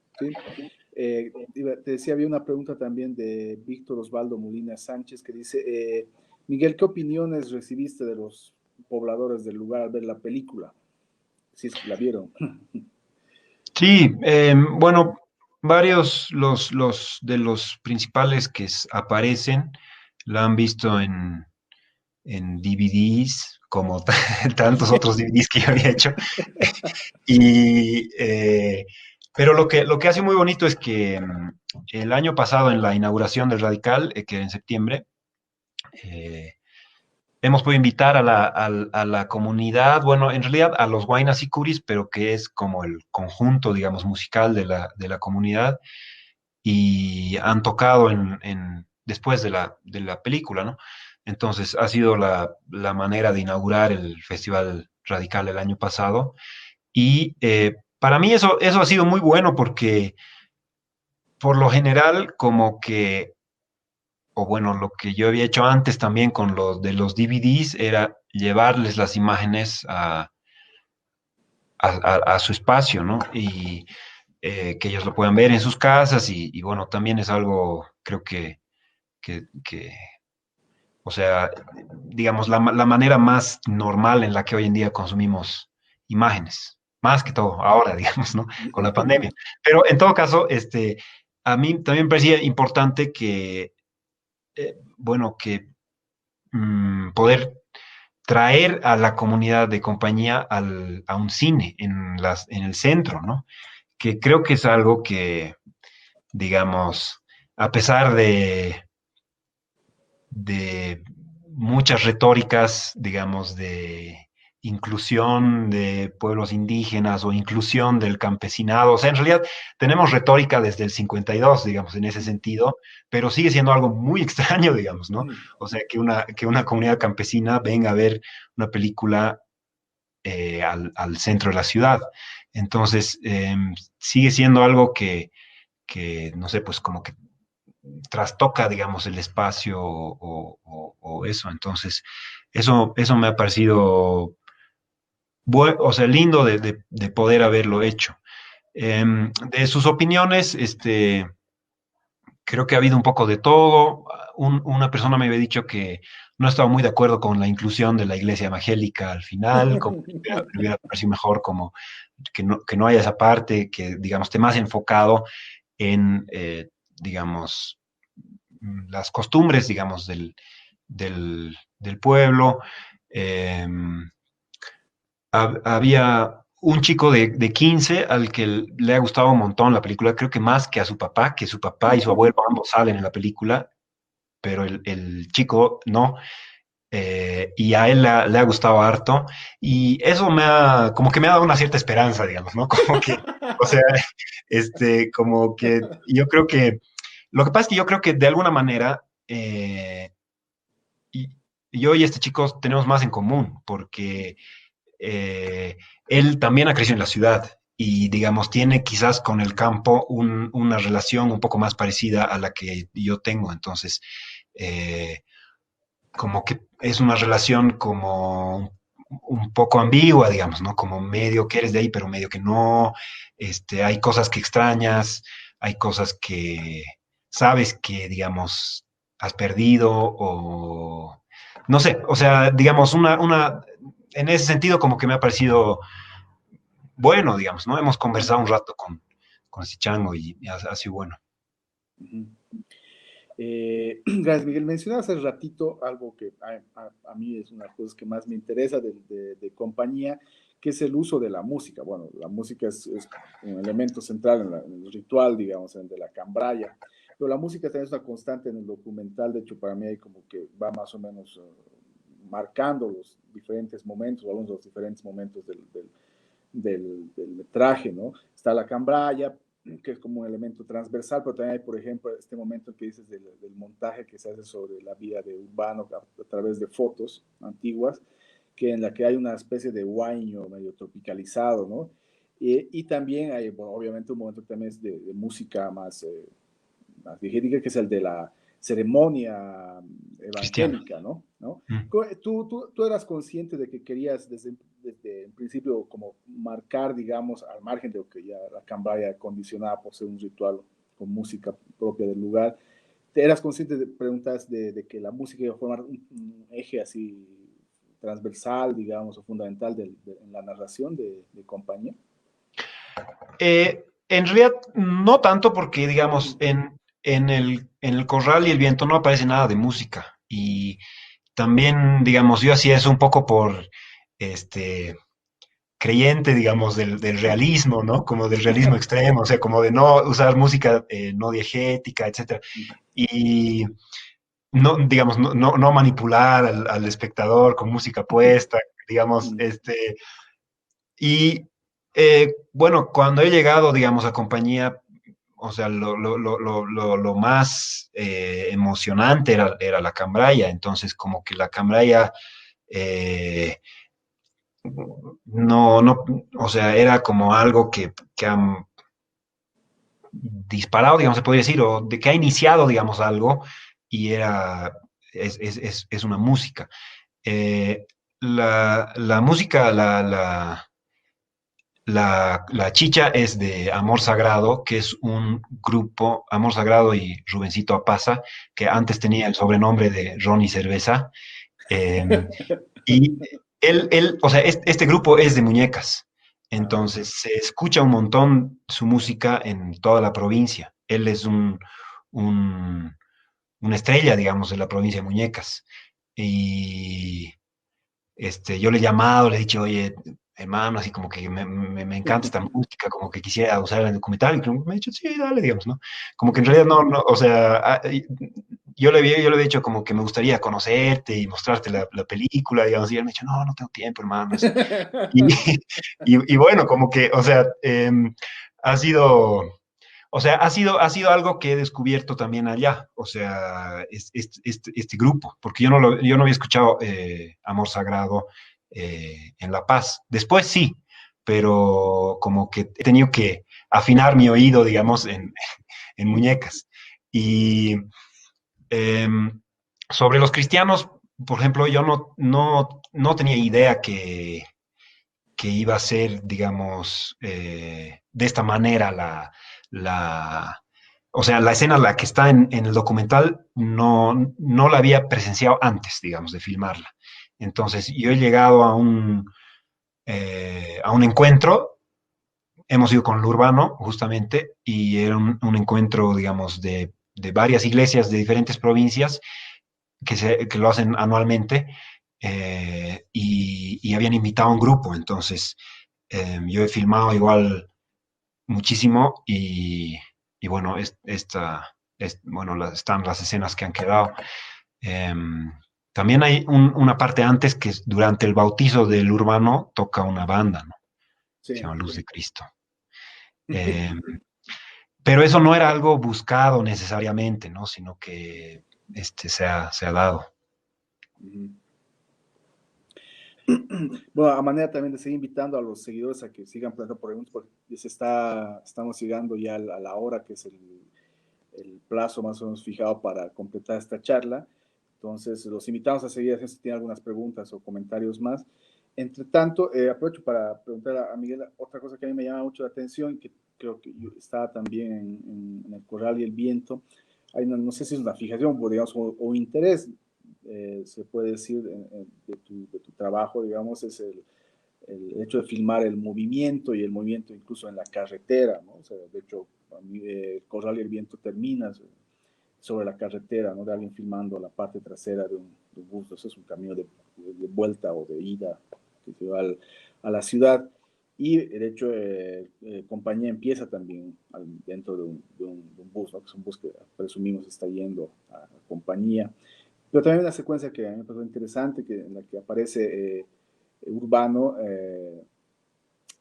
Te decía, había una pregunta también de Víctor Osvaldo Molina Sánchez que dice, Miguel, ¿qué opiniones recibiste de los pobladores del lugar al ver la película? Si es que la vieron. Sí, bueno, varios los de los principales que aparecen la han visto en DVDs, como tantos otros DVDs que yo había hecho. Y, pero lo que hace muy bonito es que el año pasado, en la inauguración del Radical, que era en septiembre, eh, hemos podido invitar a la comunidad, bueno, en realidad a los Huaynas y Curis, pero que es como el conjunto, digamos, musical de la comunidad, y han tocado después de la película, ¿no? Entonces, ha sido la manera de inaugurar el Festival Radical el año pasado. Y para mí eso ha sido muy bueno porque por lo general como que o bueno, lo que yo había hecho antes también con los de los DVDs era llevarles las imágenes a su espacio, ¿no? Y que ellos lo puedan ver en sus casas y bueno, también es algo, creo que, o sea, digamos, la manera más normal en la que hoy en día consumimos imágenes, más que todo ahora, digamos, ¿no? Con la pandemia. Pero en todo caso, a mí también me parecía importante que, bueno, que poder traer a la comunidad de compañía a un cine en el centro, ¿no? Que creo que es algo que, digamos, a pesar de muchas retóricas, digamos, de inclusión de pueblos indígenas o inclusión del campesinado. O sea, en realidad tenemos retórica desde el 52, digamos, en ese sentido, pero sigue siendo algo muy extraño, digamos, ¿no? O sea, que una comunidad campesina venga a ver una película al centro de la ciudad. Entonces, sigue siendo algo no sé, pues como que trastoca, digamos, el espacio o eso. Entonces, eso me ha parecido, o sea, lindo de poder haberlo hecho. De sus opiniones, creo que ha habido un poco de todo. Una persona me había dicho que no estaba muy de acuerdo con la inclusión de la iglesia evangélica al final, como que le hubiera parecido mejor como que no haya esa parte, que, digamos, esté más enfocado en, digamos, las costumbres, digamos, del pueblo. Eh, Había un chico de 15 al que le ha gustado un montón la película, creo que más que a su papá, que su papá y su abuelo ambos salen en la película, pero el chico no. Y a él le ha gustado harto, y eso como que me ha dado una cierta esperanza, digamos, ¿no? Como que, o sea, como que yo creo que, lo que pasa es que yo creo que de alguna manera, y, yo y este chico tenemos más en común, porque él también ha crecido en la ciudad y, digamos, tiene quizás con el campo una relación un poco más parecida a la que yo tengo. Entonces, eh, como que es una relación como un poco ambigua, digamos, ¿no? Como medio que eres de ahí, pero medio que no. Hay cosas que extrañas, hay cosas que sabes que, digamos, has perdido o no sé, o sea, digamos, en ese sentido como que me ha parecido bueno, digamos, ¿no? Hemos conversado un rato con ese chango y ha sido bueno. Gracias, Miguel. Mencionabas hace ratito algo que a mí es una de las cosas que más me interesa de compañía, que es el uso de la música. Bueno, la música es un elemento central en el ritual, digamos, de la cambraya, pero la música también es una constante en el documental. De hecho, para mí hay como que va más o menos marcando los diferentes momentos, o algunos de los diferentes momentos del metraje, ¿no? Está la cambraya, que es como un elemento transversal, pero también hay, por ejemplo, este momento que dices del montaje que se hace sobre la vida de Urbano a través de fotos antiguas, que en la que hay una especie de huayno medio tropicalizado, ¿no? Y también hay, bueno, obviamente un momento también es de música más digérica, que es el de la ceremonia Cristiano. evangélica, ¿no? ¿No? Mm. ¿Tú eras consciente de que querías desde en principio como marcar, digamos, al margen de lo que ya la cambaya condicionada por ser un ritual con música propia del lugar? ¿Te eras consciente de preguntas de que la música iba a formar un eje así transversal, digamos, o fundamental en la narración de compañía? En realidad, no tanto porque, digamos, en el Corral y el Viento no aparece nada de música. Y también, digamos, yo hacía eso un poco por, este, creyente, digamos, del realismo, ¿no? Como del realismo extremo, o sea, como de no usar música no diegética, etcétera. Y no, digamos, no manipular al espectador con música puesta, digamos, y bueno, cuando he llegado, digamos, a compañía, o sea, lo más emocionante era la cambraya, entonces como que la cambraya no, o sea, era como algo que han disparado, digamos, se podría decir, o de que ha iniciado, digamos, algo, y es una música. La música, la chicha es de Amor Sagrado, que es un grupo, Amor Sagrado y Rubencito Apaza, que antes tenía el sobrenombre de Ronnie Cerveza. eh, y o sea, este grupo es de muñecas, Ah, entonces se escucha un montón su música en toda la provincia. Él es un- una estrella, digamos, de la provincia de Muñecas. Y yo le he llamado, le he dicho, oye, hermano, así como que me encanta esta música, como que quisiera usarla en el documental, y me ha dicho, sí, dale, digamos, ¿no? Como que en realidad no, o sea, yo le he dicho como que me gustaría conocerte y mostrarte la película, digamos, y él me ha dicho, no, no tengo tiempo, hermano. Y, y bueno, como que, o sea, ha sido... O sea, ha sido algo que he descubierto también allá, o sea, este grupo, porque yo no había escuchado Amor Sagrado en La Paz. Después sí, pero como que he tenido que afinar mi oído, digamos, en muñecas. Y sobre los cristianos, por ejemplo, yo no tenía idea que iba a ser, digamos, de esta manera la, o sea, la escena, la que está en el documental, no la había presenciado antes, digamos, de filmarla. Entonces, yo he llegado a un encuentro, hemos ido con el urbano, justamente, y era un encuentro, digamos, de varias iglesias de diferentes provincias que lo hacen anualmente, y habían invitado a un grupo, entonces yo he filmado igual muchísimo y bueno, bueno, están las escenas que han quedado. Em, También hay una parte antes que es durante el bautizo del urbano toca una banda, ¿no? Se sí. llama Luz de Cristo. Em, pero eso no era algo buscado necesariamente, ¿no? Sino que se ha dado. Ujú. Bueno, a manera también de seguir invitando a los seguidores a que sigan planteando preguntas, porque estamos llegando ya a la hora que es el plazo más o menos fijado para completar esta charla. Entonces, los invitamos a seguir si tienen algunas preguntas o comentarios más. Entre tanto, aprovecho para preguntar a Miguel otra cosa que a mí me llama mucho la atención, que creo que está también en el Corral y el Viento. Hay no sé si es una fijación, digamos, o interés, se puede decir, de tu trabajo, digamos, es el hecho de filmar el movimiento y el movimiento incluso en la carretera, ¿no? O sea, de hecho, a mí, Corral y el Viento termina sobre la carretera, ¿no? De alguien filmando la parte trasera de un bus. Entonces es un camino de vuelta o de ida que se va a la ciudad. Y de hecho, compañía empieza también dentro de un bus, ¿no? Que es un bus que presumimos está yendo a compañía. Pero también hay una secuencia que a mí me pareció interesante, en la que aparece Urbano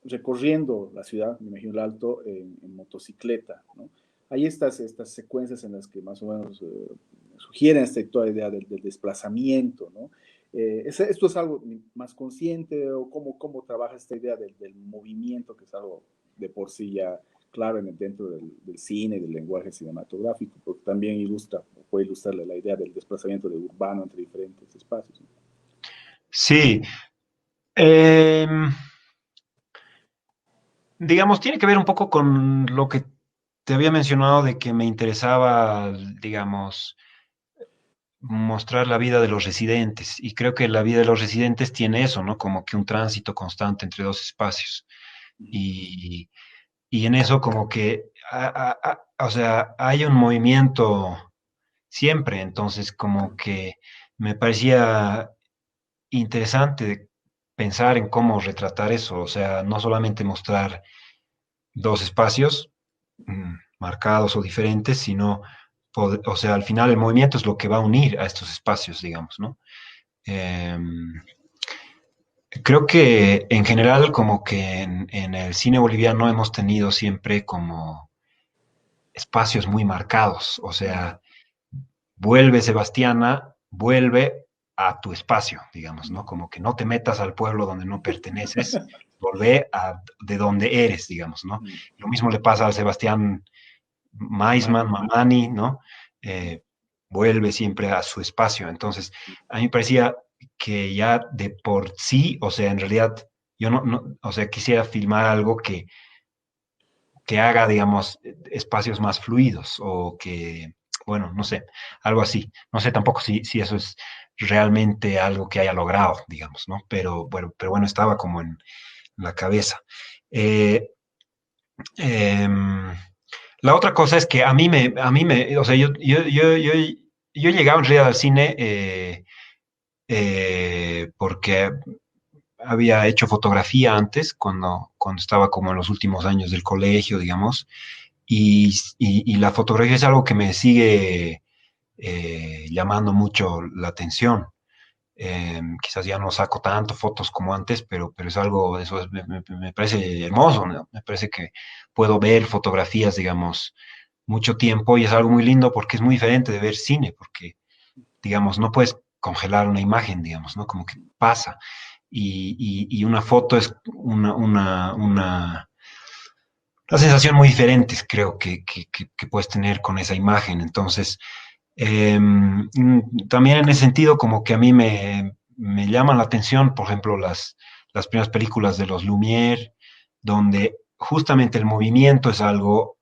recorriendo la ciudad, me imagino el Alto, en motocicleta, ¿no? Hay estas secuencias en las que más o menos sugieren toda idea del desplazamiento, ¿no? ¿Esto es algo más consciente o cómo trabaja esta idea del movimiento, que es algo de por sí ya claro dentro del cine, del lenguaje cinematográfico, porque también puede ilustrar la idea del desplazamiento de urbano entre diferentes espacios, ¿no? Sí, em, digamos, tiene que ver un poco con lo que te había mencionado de que me interesaba, digamos, mostrar la vida de los residentes. Y creo que la vida de los residentes tiene eso, ¿no? Como que un tránsito constante entre dos espacios. Y, y en eso como que, o sea, hay un movimiento siempre. Entonces, como que me parecía interesante pensar en cómo retratar eso. O sea, no solamente mostrar dos espacios marcados o diferentes, sino, o sea, al final el movimiento es lo que va a unir a estos espacios, digamos, ¿no? Em, Creo que en general como que en el cine boliviano hemos tenido siempre como espacios muy marcados, o sea, vuelve Sebastiana, vuelve a tu espacio, digamos, ¿no? Como que no te metas al pueblo donde no perteneces, volvé a de donde eres, digamos, ¿no? Lo mismo le pasa al Sebastián Maisman, Mamani, ¿no? Eh, vuelve siempre a su espacio. Entonces, a mí me parecía que ya de por sí, o sea, en realidad, yo o sea, quisiera filmar algo que haga, digamos, espacios más fluidos o que, bueno, no sé, algo así. No sé tampoco si eso es realmente algo que haya logrado, digamos, ¿no? Pero bueno, estaba como en la cabeza. Eh, em, la otra cosa es que o sea, yo llegaba en realidad al cine porque había hecho fotografía antes, cuando estaba como en los últimos años del colegio, digamos, y la fotografía es algo que me sigue llamando mucho la atención. Quizás ya no saco tanto fotos como antes, pero es algo, me parece hermoso, ¿no? Me parece que puedo ver fotografías, digamos, mucho tiempo y es algo muy lindo porque es muy diferente de ver cine, porque, digamos, no puedes congelar una imagen, digamos, ¿no? Como que pasa. Y una foto es una sensación muy diferente, creo que puedes tener con esa imagen. Entonces, también en ese sentido, como que a mí me llaman la atención, por ejemplo, las primeras películas de los Lumière, donde justamente el movimiento es algo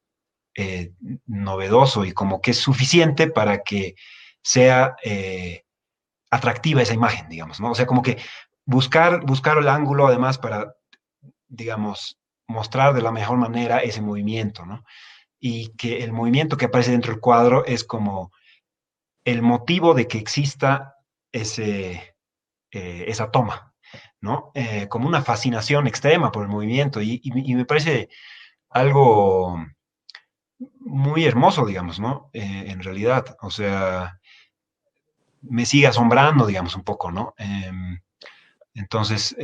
eh, novedoso y como que es suficiente para que sea atractiva esa imagen, digamos, ¿no? O sea, como que buscar el ángulo además para, digamos, mostrar de la mejor manera ese movimiento, ¿no? Y que el movimiento que aparece dentro del cuadro es como el motivo de que exista esa toma, ¿no? Como una fascinación extrema por el movimiento y me parece algo muy hermoso, digamos, ¿no? En realidad, o sea, me sigue asombrando, digamos, un poco, ¿no? Entonces,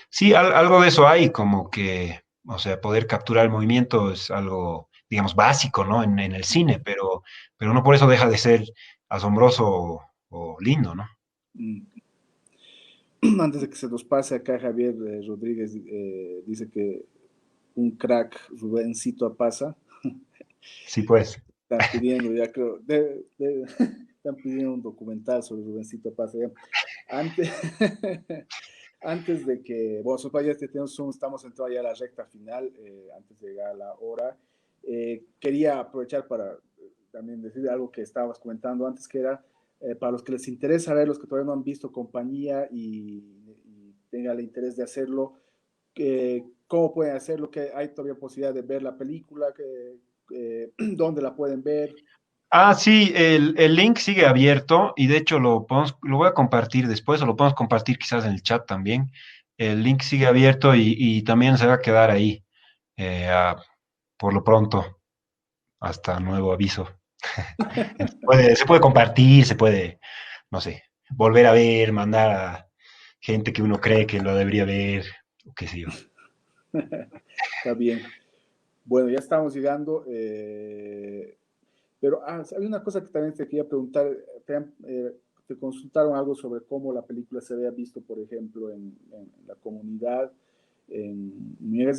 sí, algo de eso hay, como que, o sea, poder capturar el movimiento es algo, digamos, básico, ¿no? En el cine, pero no por eso deja de ser asombroso o lindo, ¿no? Mm. Antes de que se nos pase acá, Javier Rodríguez dice que un crack Rubencito Pasa. Sí, pues. Están pidiendo, ya creo, están pidiendo un documental sobre Rubencito Pasa. Ya. Antes, antes de que, bueno, ya estamos entrando ya a la recta final, antes de llegar a la hora. Quería aprovechar para también decir algo que estabas comentando antes, que era para los que les interesa ver, los que todavía no han visto Compañía y tengan el interés de hacerlo, cómo pueden hacerlo, que hay todavía posibilidad de ver la película, dónde la pueden ver. Ah, sí, el link sigue abierto y de hecho lo voy a compartir después o lo podemos compartir quizás en el chat también. El link sigue abierto y también se va a quedar ahí por lo pronto, hasta nuevo aviso. Se puede compartir, se puede, no sé, volver a ver, mandar a gente que uno cree que lo debería ver, o qué sé yo. Está bien. Bueno, ya estamos llegando, pero hay una cosa que también te quería preguntar. Te consultaron algo sobre cómo la película se había visto, por ejemplo, en la comunidad.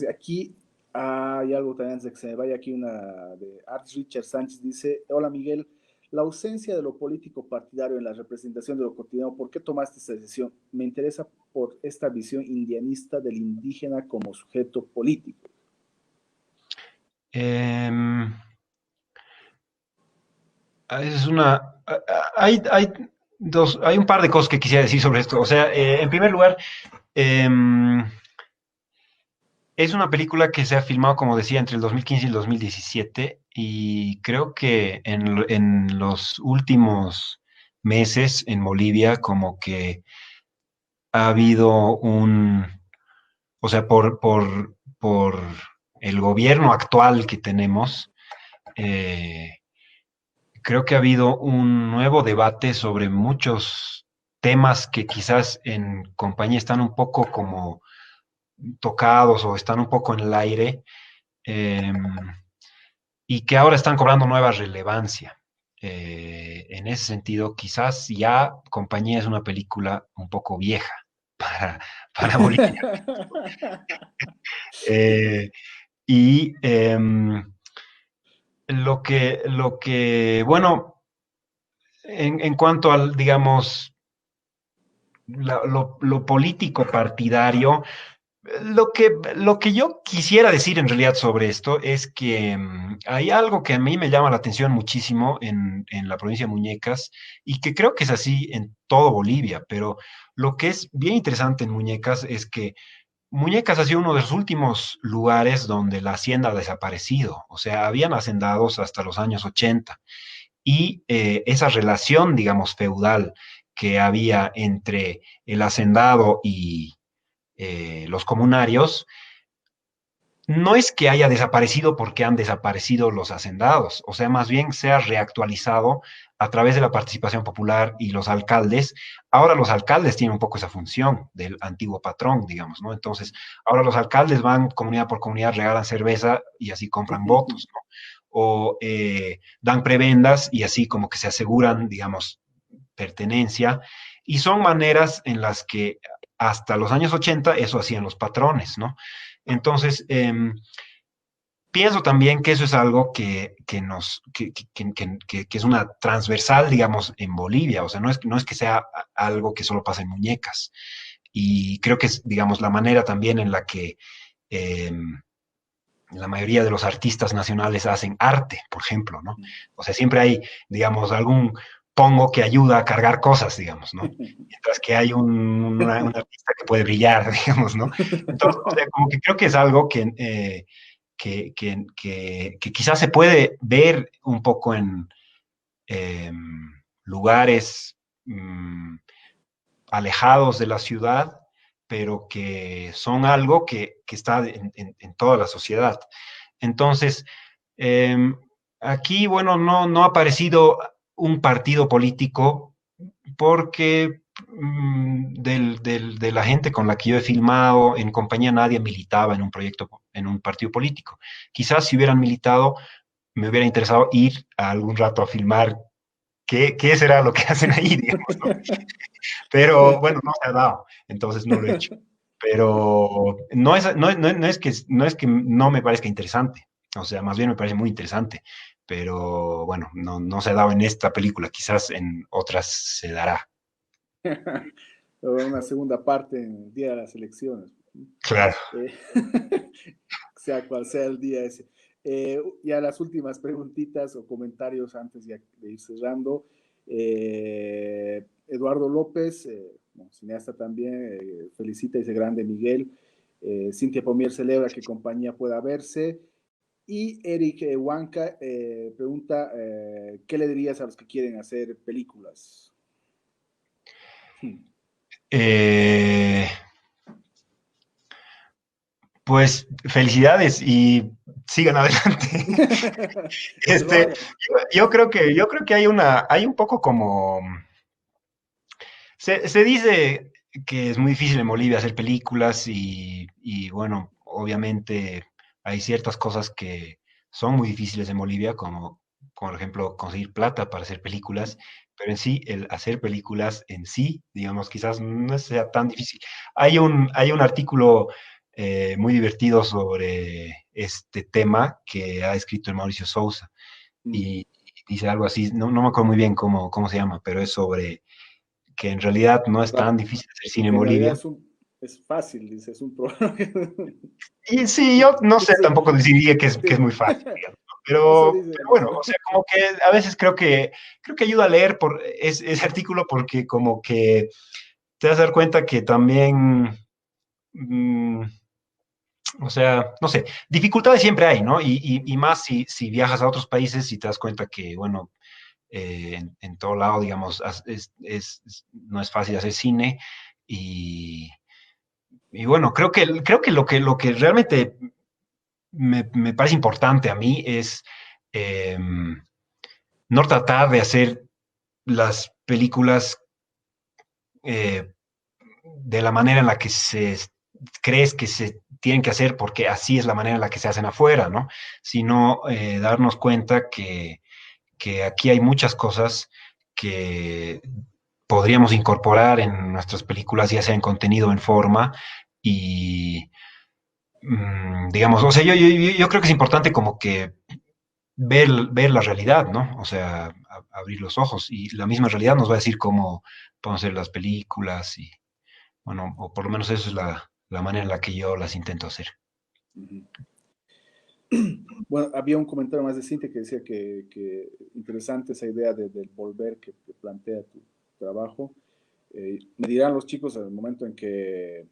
Aquí hay algo también, antes de que se me vaya aquí, una de Art Richard Sánchez, dice: hola Miguel, la ausencia de lo político partidario en la representación de lo cotidiano, ¿por qué tomaste esta decisión? Me interesa por esta visión indianista del indígena como sujeto político. Em, es una. Hay hay un par de cosas que quisiera decir sobre esto. O sea, en primer lugar, em, es una película que se ha filmado, como decía, entre el 2015 y el 2017 y creo que en los últimos meses en Bolivia como que ha habido o sea, por el gobierno actual que tenemos, eh, creo que ha habido un nuevo debate sobre muchos temas que quizás en compañía están un poco como tocados o están un poco en el aire eh, y que ahora están cobrando nueva relevancia. En ese sentido, quizás ya Compañía es una película un poco vieja para Bolivia. Eh, y bueno, en cuanto al, digamos, lo político partidario, lo que yo quisiera decir en realidad sobre esto es que hay algo que a mí me llama la atención muchísimo en la provincia de Muñecas y que creo que es así en todo Bolivia, pero lo que es bien interesante en Muñecas es que Muñecas ha sido uno de los últimos lugares donde la hacienda ha desaparecido, o sea, habían hacendados hasta los años 80 y esa relación, digamos, feudal que había entre el hacendado y los comunarios, no es que haya desaparecido porque han desaparecido los hacendados, o sea, más bien se ha reactualizado a través de la participación popular y los alcaldes. Ahora los alcaldes tienen un poco esa función del antiguo patrón, digamos, ¿no? Entonces, ahora los alcaldes van comunidad por comunidad, regalan cerveza y así compran votos, ¿no? O dan prebendas y así como que se aseguran, digamos, pertenencia. Y son maneras en las que hasta los años 80 eso hacían los patrones, ¿no? Entonces, pienso también que eso es algo que es una transversal, digamos, en Bolivia, o sea, no es que sea algo que solo pasa en Muñecas. Y creo que es, digamos, la manera también en la que eh, la mayoría de los artistas nacionales hacen arte, por ejemplo, ¿no? O sea, siempre hay, digamos, algún pongo que ayuda a cargar cosas, digamos, ¿no? Mientras que hay un artista que puede brillar, digamos, ¿no? Entonces, o sea, como que creo que es algo que quizás se puede ver un poco en eh, lugares alejados de la ciudad, pero que son algo que está en toda la sociedad. Entonces, eh, aquí, bueno, no ha aparecido un partido político porque de la gente con la que yo he filmado en compañía nadie militaba en un proyecto, en un partido político. Quizás si hubieran militado, me hubiera interesado ir a algún rato a filmar qué será lo que hacen ahí, digamos, ¿no? Pero bueno, no se ha dado, entonces no lo he hecho. Pero no es que no me parezca interesante, o sea, más bien me parece muy interesante, pero bueno, no se ha dado en esta película, quizás en otras se dará. Una segunda parte en el día de las elecciones. Claro. Sea cual sea el día ese. Ya las últimas preguntitas o comentarios antes de ir cerrando. Eduardo López, cineasta también, felicita, dice grande Miguel. Cintia Pomier celebra que compañía pueda verse. Y Eric Huanca pregunta, ¿qué le dirías a los que quieren hacer películas? Pues felicidades y sigan adelante. Este, yo creo que hay un poco como, se dice que es muy difícil en Bolivia hacer películas y bueno, obviamente hay ciertas cosas que son muy difíciles en Bolivia, como por ejemplo conseguir plata para hacer películas, pero en sí el hacer películas en sí, digamos, quizás no sea tan difícil. Hay un artículo muy divertido sobre este tema que ha escrito el Mauricio Sousa y dice algo así, no me acuerdo muy bien cómo se llama, pero es sobre que en realidad no es tan difícil hacer cine en en realidad Bolivia. es fácil, dice, es un problema. Y sí, yo no sé, Eso, tampoco deciría que es sí. muy fácil, digamos, ¿no? Eso dice. Pero bueno, o sea, como que a veces creo que ayuda a leer ese artículo porque como que te das a dar cuenta que también, mm, o sea, no sé, dificultades siempre hay, ¿no? Y más si viajas a otros países y te das cuenta que, bueno, en todo lado, digamos, no es fácil hacer cine y, y bueno, creo que lo que realmente me parece importante a mí es eh, no tratar de hacer las películas eh, de la manera en la que crees que se tienen que hacer porque así es la manera en la que se hacen afuera, ¿no? Sino darnos cuenta que aquí hay muchas cosas que podríamos incorporar en nuestras películas, ya sea en contenido o en forma, y digamos, o sea, yo creo que es importante como que ver la realidad, ¿no? O sea, abrir los ojos y la misma realidad nos va a decir cómo podemos hacer las películas y, bueno, o por lo menos eso es la manera en la que yo las intento hacer. Ujú. Bueno, había un comentario más de Cintia que decía que interesante esa idea del volver que plantea tu trabajo. Me dirán los chicos al momento en que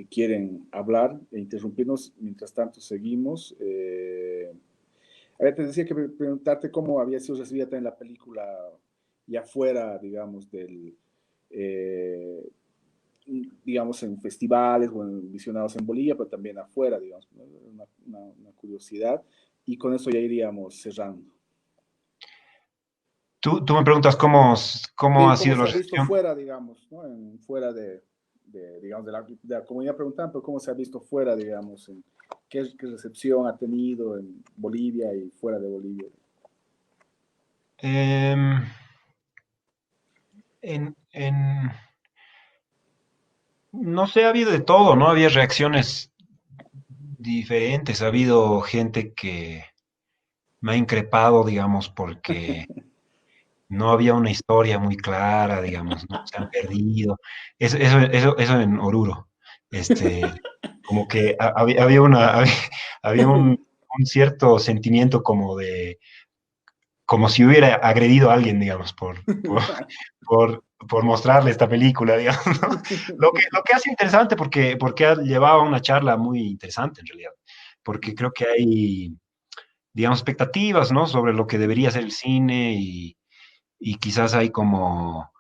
quieren hablar e interrumpirnos, mientras tanto seguimos. A ver, te decía que preguntarte cómo había sido recibida también la película ya fuera, digamos, eh, digamos, en festivales o en visionados en Bolivia, pero también afuera, digamos, ¿no? Una curiosidad. Y con eso ya iríamos cerrando. Tú me preguntas cómo Sí, ha ¿cómo sido se la ha visto recepción. fuera, digamos, ¿no? Fuera digamos, de la comunidad preguntando, pero cómo se ha visto fuera, digamos, qué recepción ha tenido en Bolivia y fuera de Bolivia? Em, en, no sé, ha habido de todo, ¿no? Había reacciones diferentes, ha habido gente que me ha increpado, digamos, porque no había una historia muy clara, digamos, ¿no? Se han perdido. Eso en Oruro. Como que había un cierto sentimiento como si hubiera agredido a alguien, digamos, por mostrarle esta película, digamos, ¿no? Lo que hace interesante porque ha llevado a una charla muy interesante, en realidad, porque creo que hay, digamos, expectativas, ¿no? Sobre lo que debería ser el cine y quizás hay como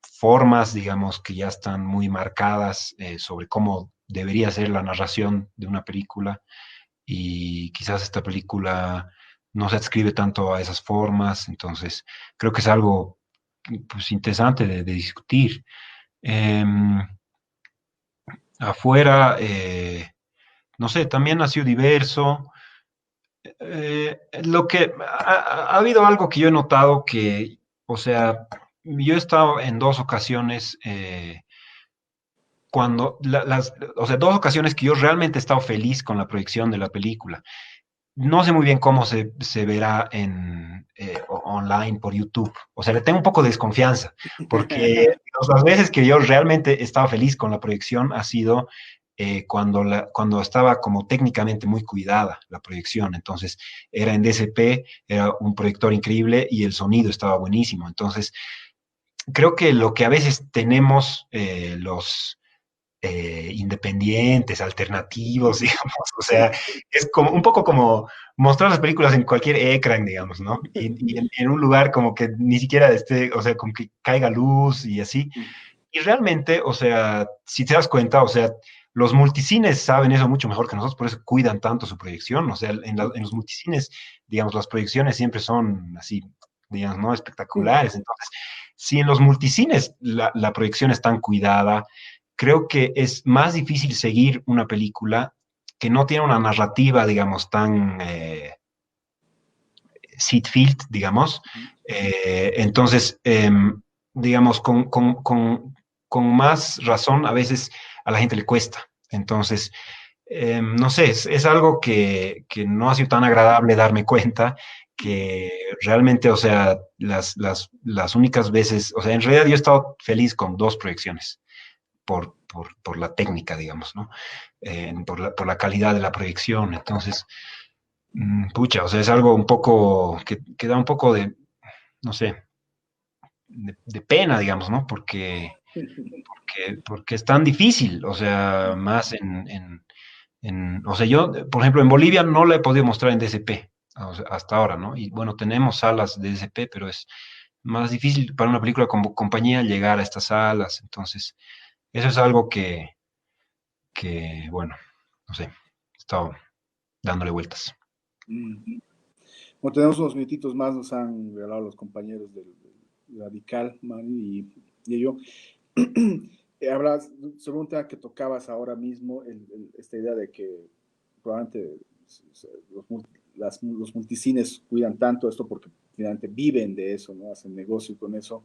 formas, digamos, que ya están muy marcadas sobre cómo debería ser la narración de una película y quizás esta película no se adscribe tanto a esas formas, entonces creo que es algo pues, interesante de discutir. Em, Afuera, no sé, también ha sido diverso. Lo que ha habido algo que yo he notado que, o sea, yo he estado en dos ocasiones o sea, dos ocasiones que yo realmente he estado feliz con la proyección de la película. No sé muy bien cómo se verá online por YouTube. O sea, le tengo un poco de desconfianza, porque digamos, las veces que yo realmente estaba feliz con la proyección ha sido cuando estaba como técnicamente muy cuidada la proyección. Entonces, era en DCP, era un proyector increíble y el sonido estaba buenísimo. Entonces, creo que lo que a veces tenemos los independientes, alternativos, digamos. O sea, es como un poco como mostrar las películas en cualquier ecran, digamos, ¿no? Y en un lugar como que ni siquiera esté, o sea, como que caiga luz y así. Y realmente, o sea, si te das cuenta, o sea, los multicines saben eso mucho mejor que nosotros, por eso cuidan tanto su proyección. O sea, en los multicines, digamos, las proyecciones siempre son así, digamos, ¿no? Espectaculares. Entonces, si en los multicines la proyección es tan cuidada, creo que es más difícil seguir una película que no tiene una narrativa, digamos, tan seat-filled, digamos. Entonces, digamos, con más razón, a veces a la gente le cuesta. Entonces, no sé, es algo que no ha sido tan agradable darme cuenta que realmente, o sea, las únicas veces, o sea, en realidad yo he estado feliz con dos proyecciones por la técnica, digamos, ¿no? Por la calidad de la proyección. Entonces, pucha, o sea, es algo un poco que da un poco de, no sé, de pena, digamos, ¿no? Porque es tan difícil, o sea, más o sea, yo, por ejemplo, en Bolivia no la he podido mostrar en DCP, o sea, hasta ahora, ¿no? Y bueno, tenemos salas de DCP, pero es más difícil para una película como compañía llegar a estas salas, entonces, eso es algo bueno, no sé, he estado dándole vueltas. Bueno, tenemos unos minutitos más, nos han regalado los compañeros del Radical, Manu y yo. Hablas, sobre un tema que tocabas ahora mismo, esta idea de que probablemente los multicines cuidan tanto esto porque finalmente viven de eso, ¿no? Hacen negocio con eso.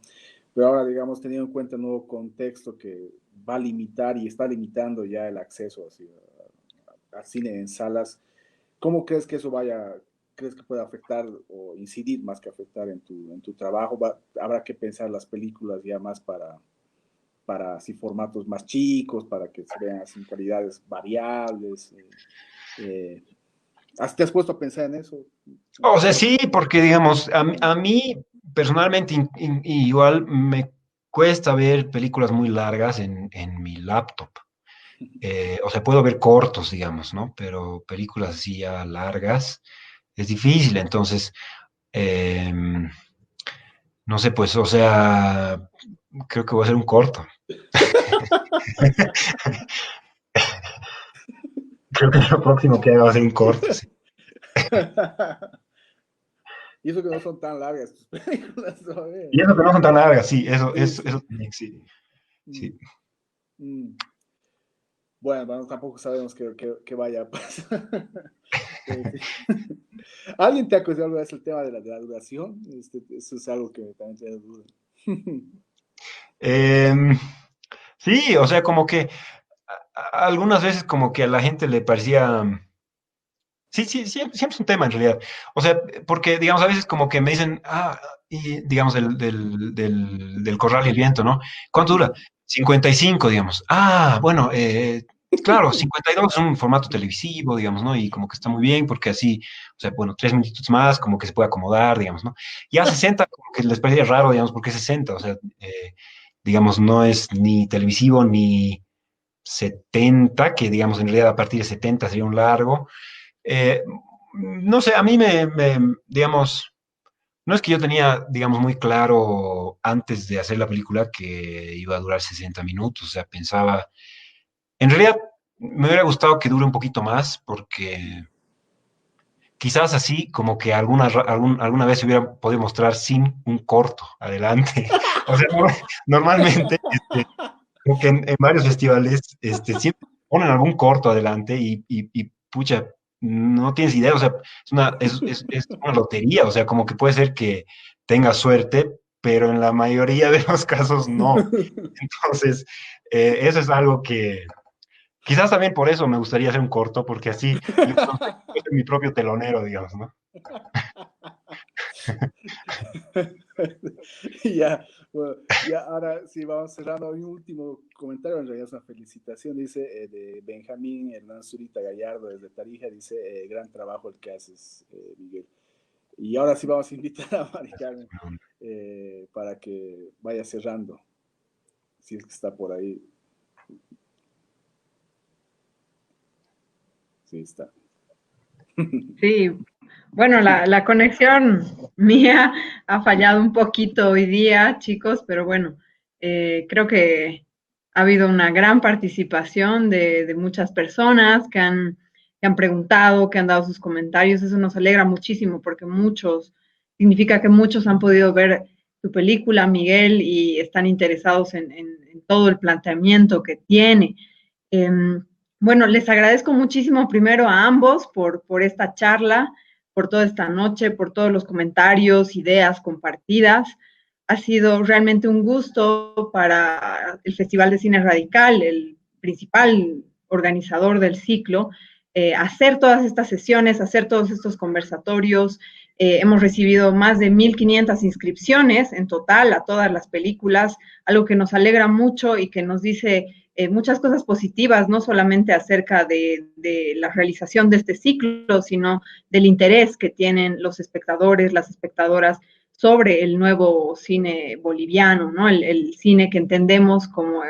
Pero ahora, digamos, teniendo en cuenta el nuevo contexto que va a limitar y está limitando ya el acceso así, al cine en salas, ¿cómo crees que eso vaya? crees que puede afectar o incidir más que afectar en tu trabajo? Habrá que pensar las películas ya más para así formatos más chicos, para que se vean así calidades variables. ¿Te has puesto a pensar en eso? O sea, sí, porque digamos, a mí personalmente igual me cuesta ver películas muy largas en mi laptop. O sea, puedo ver cortos, digamos, ¿no? Pero películas así ya largas es difícil. Entonces, em, no sé, pues, o sea, creo que voy a hacer un corto. Creo que lo próximo que haga va a ser un corto, sí. Y eso que no son tan largas tus películas todavía. Y eso que no son tan largas, sí, Sí, sí. eso también, sí. Mm, Sí. mm. Bueno, tampoco sabemos qué vaya a pasar. Sí. ¿Alguien te ha aconsejado alguna vez el tema de la duración? Eso es algo que también te duda. Em, sí, o sea, como que algunas veces como que a la gente le parecía. Sí, sí, siempre es un tema en realidad. O sea, porque, digamos, a veces como que me dicen, y digamos, del Corral y el Viento, ¿no? ¿Cuánto dura? 55, digamos. Bueno, claro, 52 es un formato televisivo, digamos, ¿no? Y como que está muy bien porque así, o sea, bueno, 3 minutitos más, como que se puede acomodar, digamos, ¿no? Ya 60, como que les parecía raro, digamos, porque 60, o sea, digamos, no es ni televisivo ni 70, que digamos, en realidad a partir de 70 sería un largo. Eh, no sé, a mí digamos, no es que yo tenía, digamos, muy claro antes de hacer la película que iba a durar 60 minutos, o sea, pensaba, en realidad me hubiera gustado que dure un poquito más porque quizás así como que alguna vez se hubiera podido mostrar sin un corto adelante. O sea, normalmente, como que en varios festivales, siempre ponen algún corto adelante y pucha, no tienes idea, o sea, es una lotería, o sea, como que puede ser que tengas suerte, pero en la mayoría de los casos no. Entonces, eso es algo que quizás también por eso me gustaría hacer un corto, porque así yo puedo ser mi propio telonero, digamos, ¿no? Ya, bueno, ya ahora sí vamos cerrando. Hay un último comentario, en realidad es una felicitación, dice de Benjamín Hernán Zurita Gallardo desde Tarija, dice, gran trabajo el que haces, Miguel. Y ahora sí vamos a invitar a Mari Carmen para que vaya cerrando, si es que está por ahí. Sí, está. Sí, bueno, la conexión mía ha fallado un poquito hoy día, chicos, pero bueno, creo que ha habido una gran participación de muchas personas que han preguntado, que han dado sus comentarios. Eso nos alegra muchísimo porque significa que muchos han podido ver tu película, Miguel, y están interesados en todo el planteamiento que tiene. Em, bueno, les agradezco muchísimo primero a ambos por esta charla, por toda esta noche, por todos los comentarios, ideas compartidas. Ha sido realmente un gusto para el Festival de Cine Radical, el principal organizador del ciclo, hacer todas estas sesiones, hacer todos estos conversatorios. Hemos recibido más de 1,500 inscripciones en total a todas las películas, algo que nos alegra mucho y que nos dice muchas cosas positivas, no solamente acerca de la realización de este ciclo, sino del interés que tienen los espectadores, las espectadoras sobre el nuevo cine boliviano, ¿no? El cine que entendemos como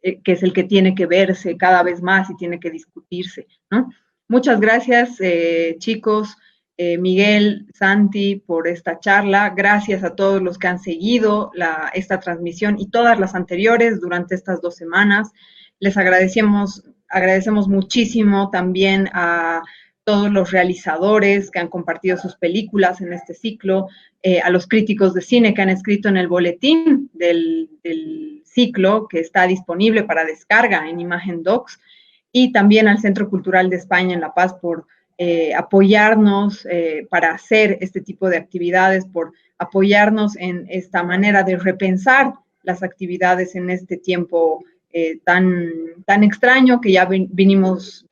que es el que tiene que verse cada vez más y tiene que discutirse, ¿no? Muchas gracias, chicos. Miguel, Santi, por esta charla. Gracias a todos los que han seguido esta transmisión y todas las anteriores durante estas 2 semanas. Les agradecemos muchísimo también a todos los realizadores que han compartido sus películas en este ciclo, a los críticos de cine que han escrito en el boletín del ciclo que está disponible para descarga en Imagen Docs, y también al Centro Cultural de España en La Paz por apoyarnos para hacer este tipo de actividades, por apoyarnos en esta manera de repensar las actividades en este tiempo tan extraño que ya venimos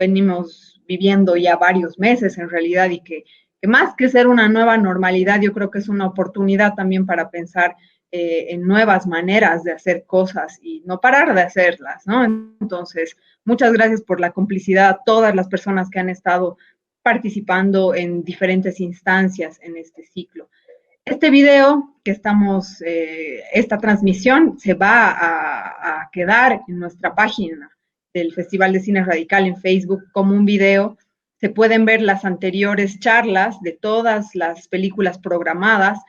viviendo ya varios meses en realidad y que más que ser una nueva normalidad, yo creo que es una oportunidad también para pensar en nuevas maneras de hacer cosas y no parar de hacerlas, ¿no? Entonces, muchas gracias por la complicidad a todas las personas que han estado participando en diferentes instancias en este ciclo. Este video que estamos, esta transmisión se va a quedar en nuestra página del Festival de Cine Radical en Facebook como un video. Se pueden ver las anteriores charlas de todas las películas programadas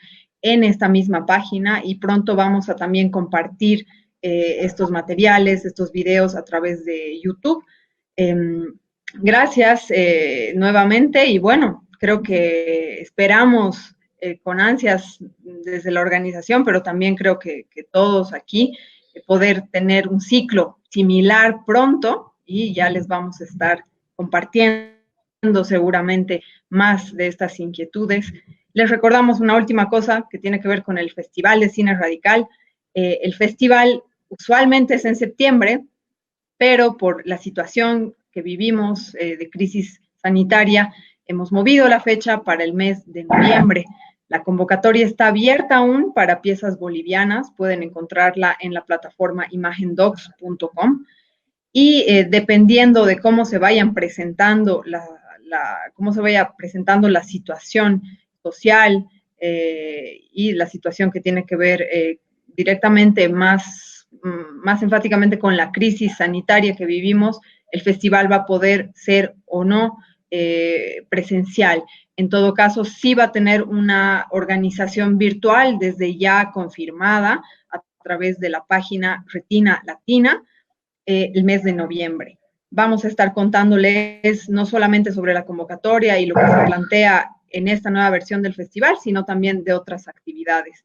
en esta misma página y pronto vamos a también compartir estos materiales, estos videos a través de YouTube. Gracias nuevamente y bueno, creo que esperamos con ansias desde la organización, pero también creo que todos aquí poder tener un ciclo similar pronto y ya les vamos a estar compartiendo seguramente más de estas inquietudes. Les recordamos una última cosa que tiene que ver con el Festival de Cine Radical. El festival usualmente es en septiembre, pero por la situación que vivimos de crisis sanitaria, hemos movido la fecha para el mes de noviembre. La convocatoria está abierta aún para piezas bolivianas, pueden encontrarla en la plataforma imagendocs.com y dependiendo de cómo se vayan presentando cómo se vaya presentando la situación social y la situación que tiene que ver directamente más enfáticamente con la crisis sanitaria que vivimos, el festival va a poder ser o no presencial. En todo caso, sí va a tener una organización virtual desde ya confirmada a través de la página Retina Latina el mes de noviembre. Vamos a estar contándoles no solamente sobre la convocatoria y lo que se plantea en esta nueva versión del festival, sino también de otras actividades.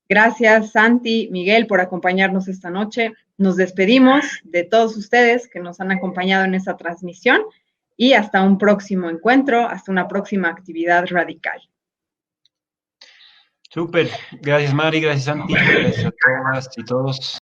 Gracias, Santi, Miguel, por acompañarnos esta noche. Nos despedimos de todos ustedes que nos han acompañado en esta transmisión y hasta un próximo encuentro, hasta una próxima actividad radical. Súper, gracias Mari, gracias Santi, gracias a todas y todos.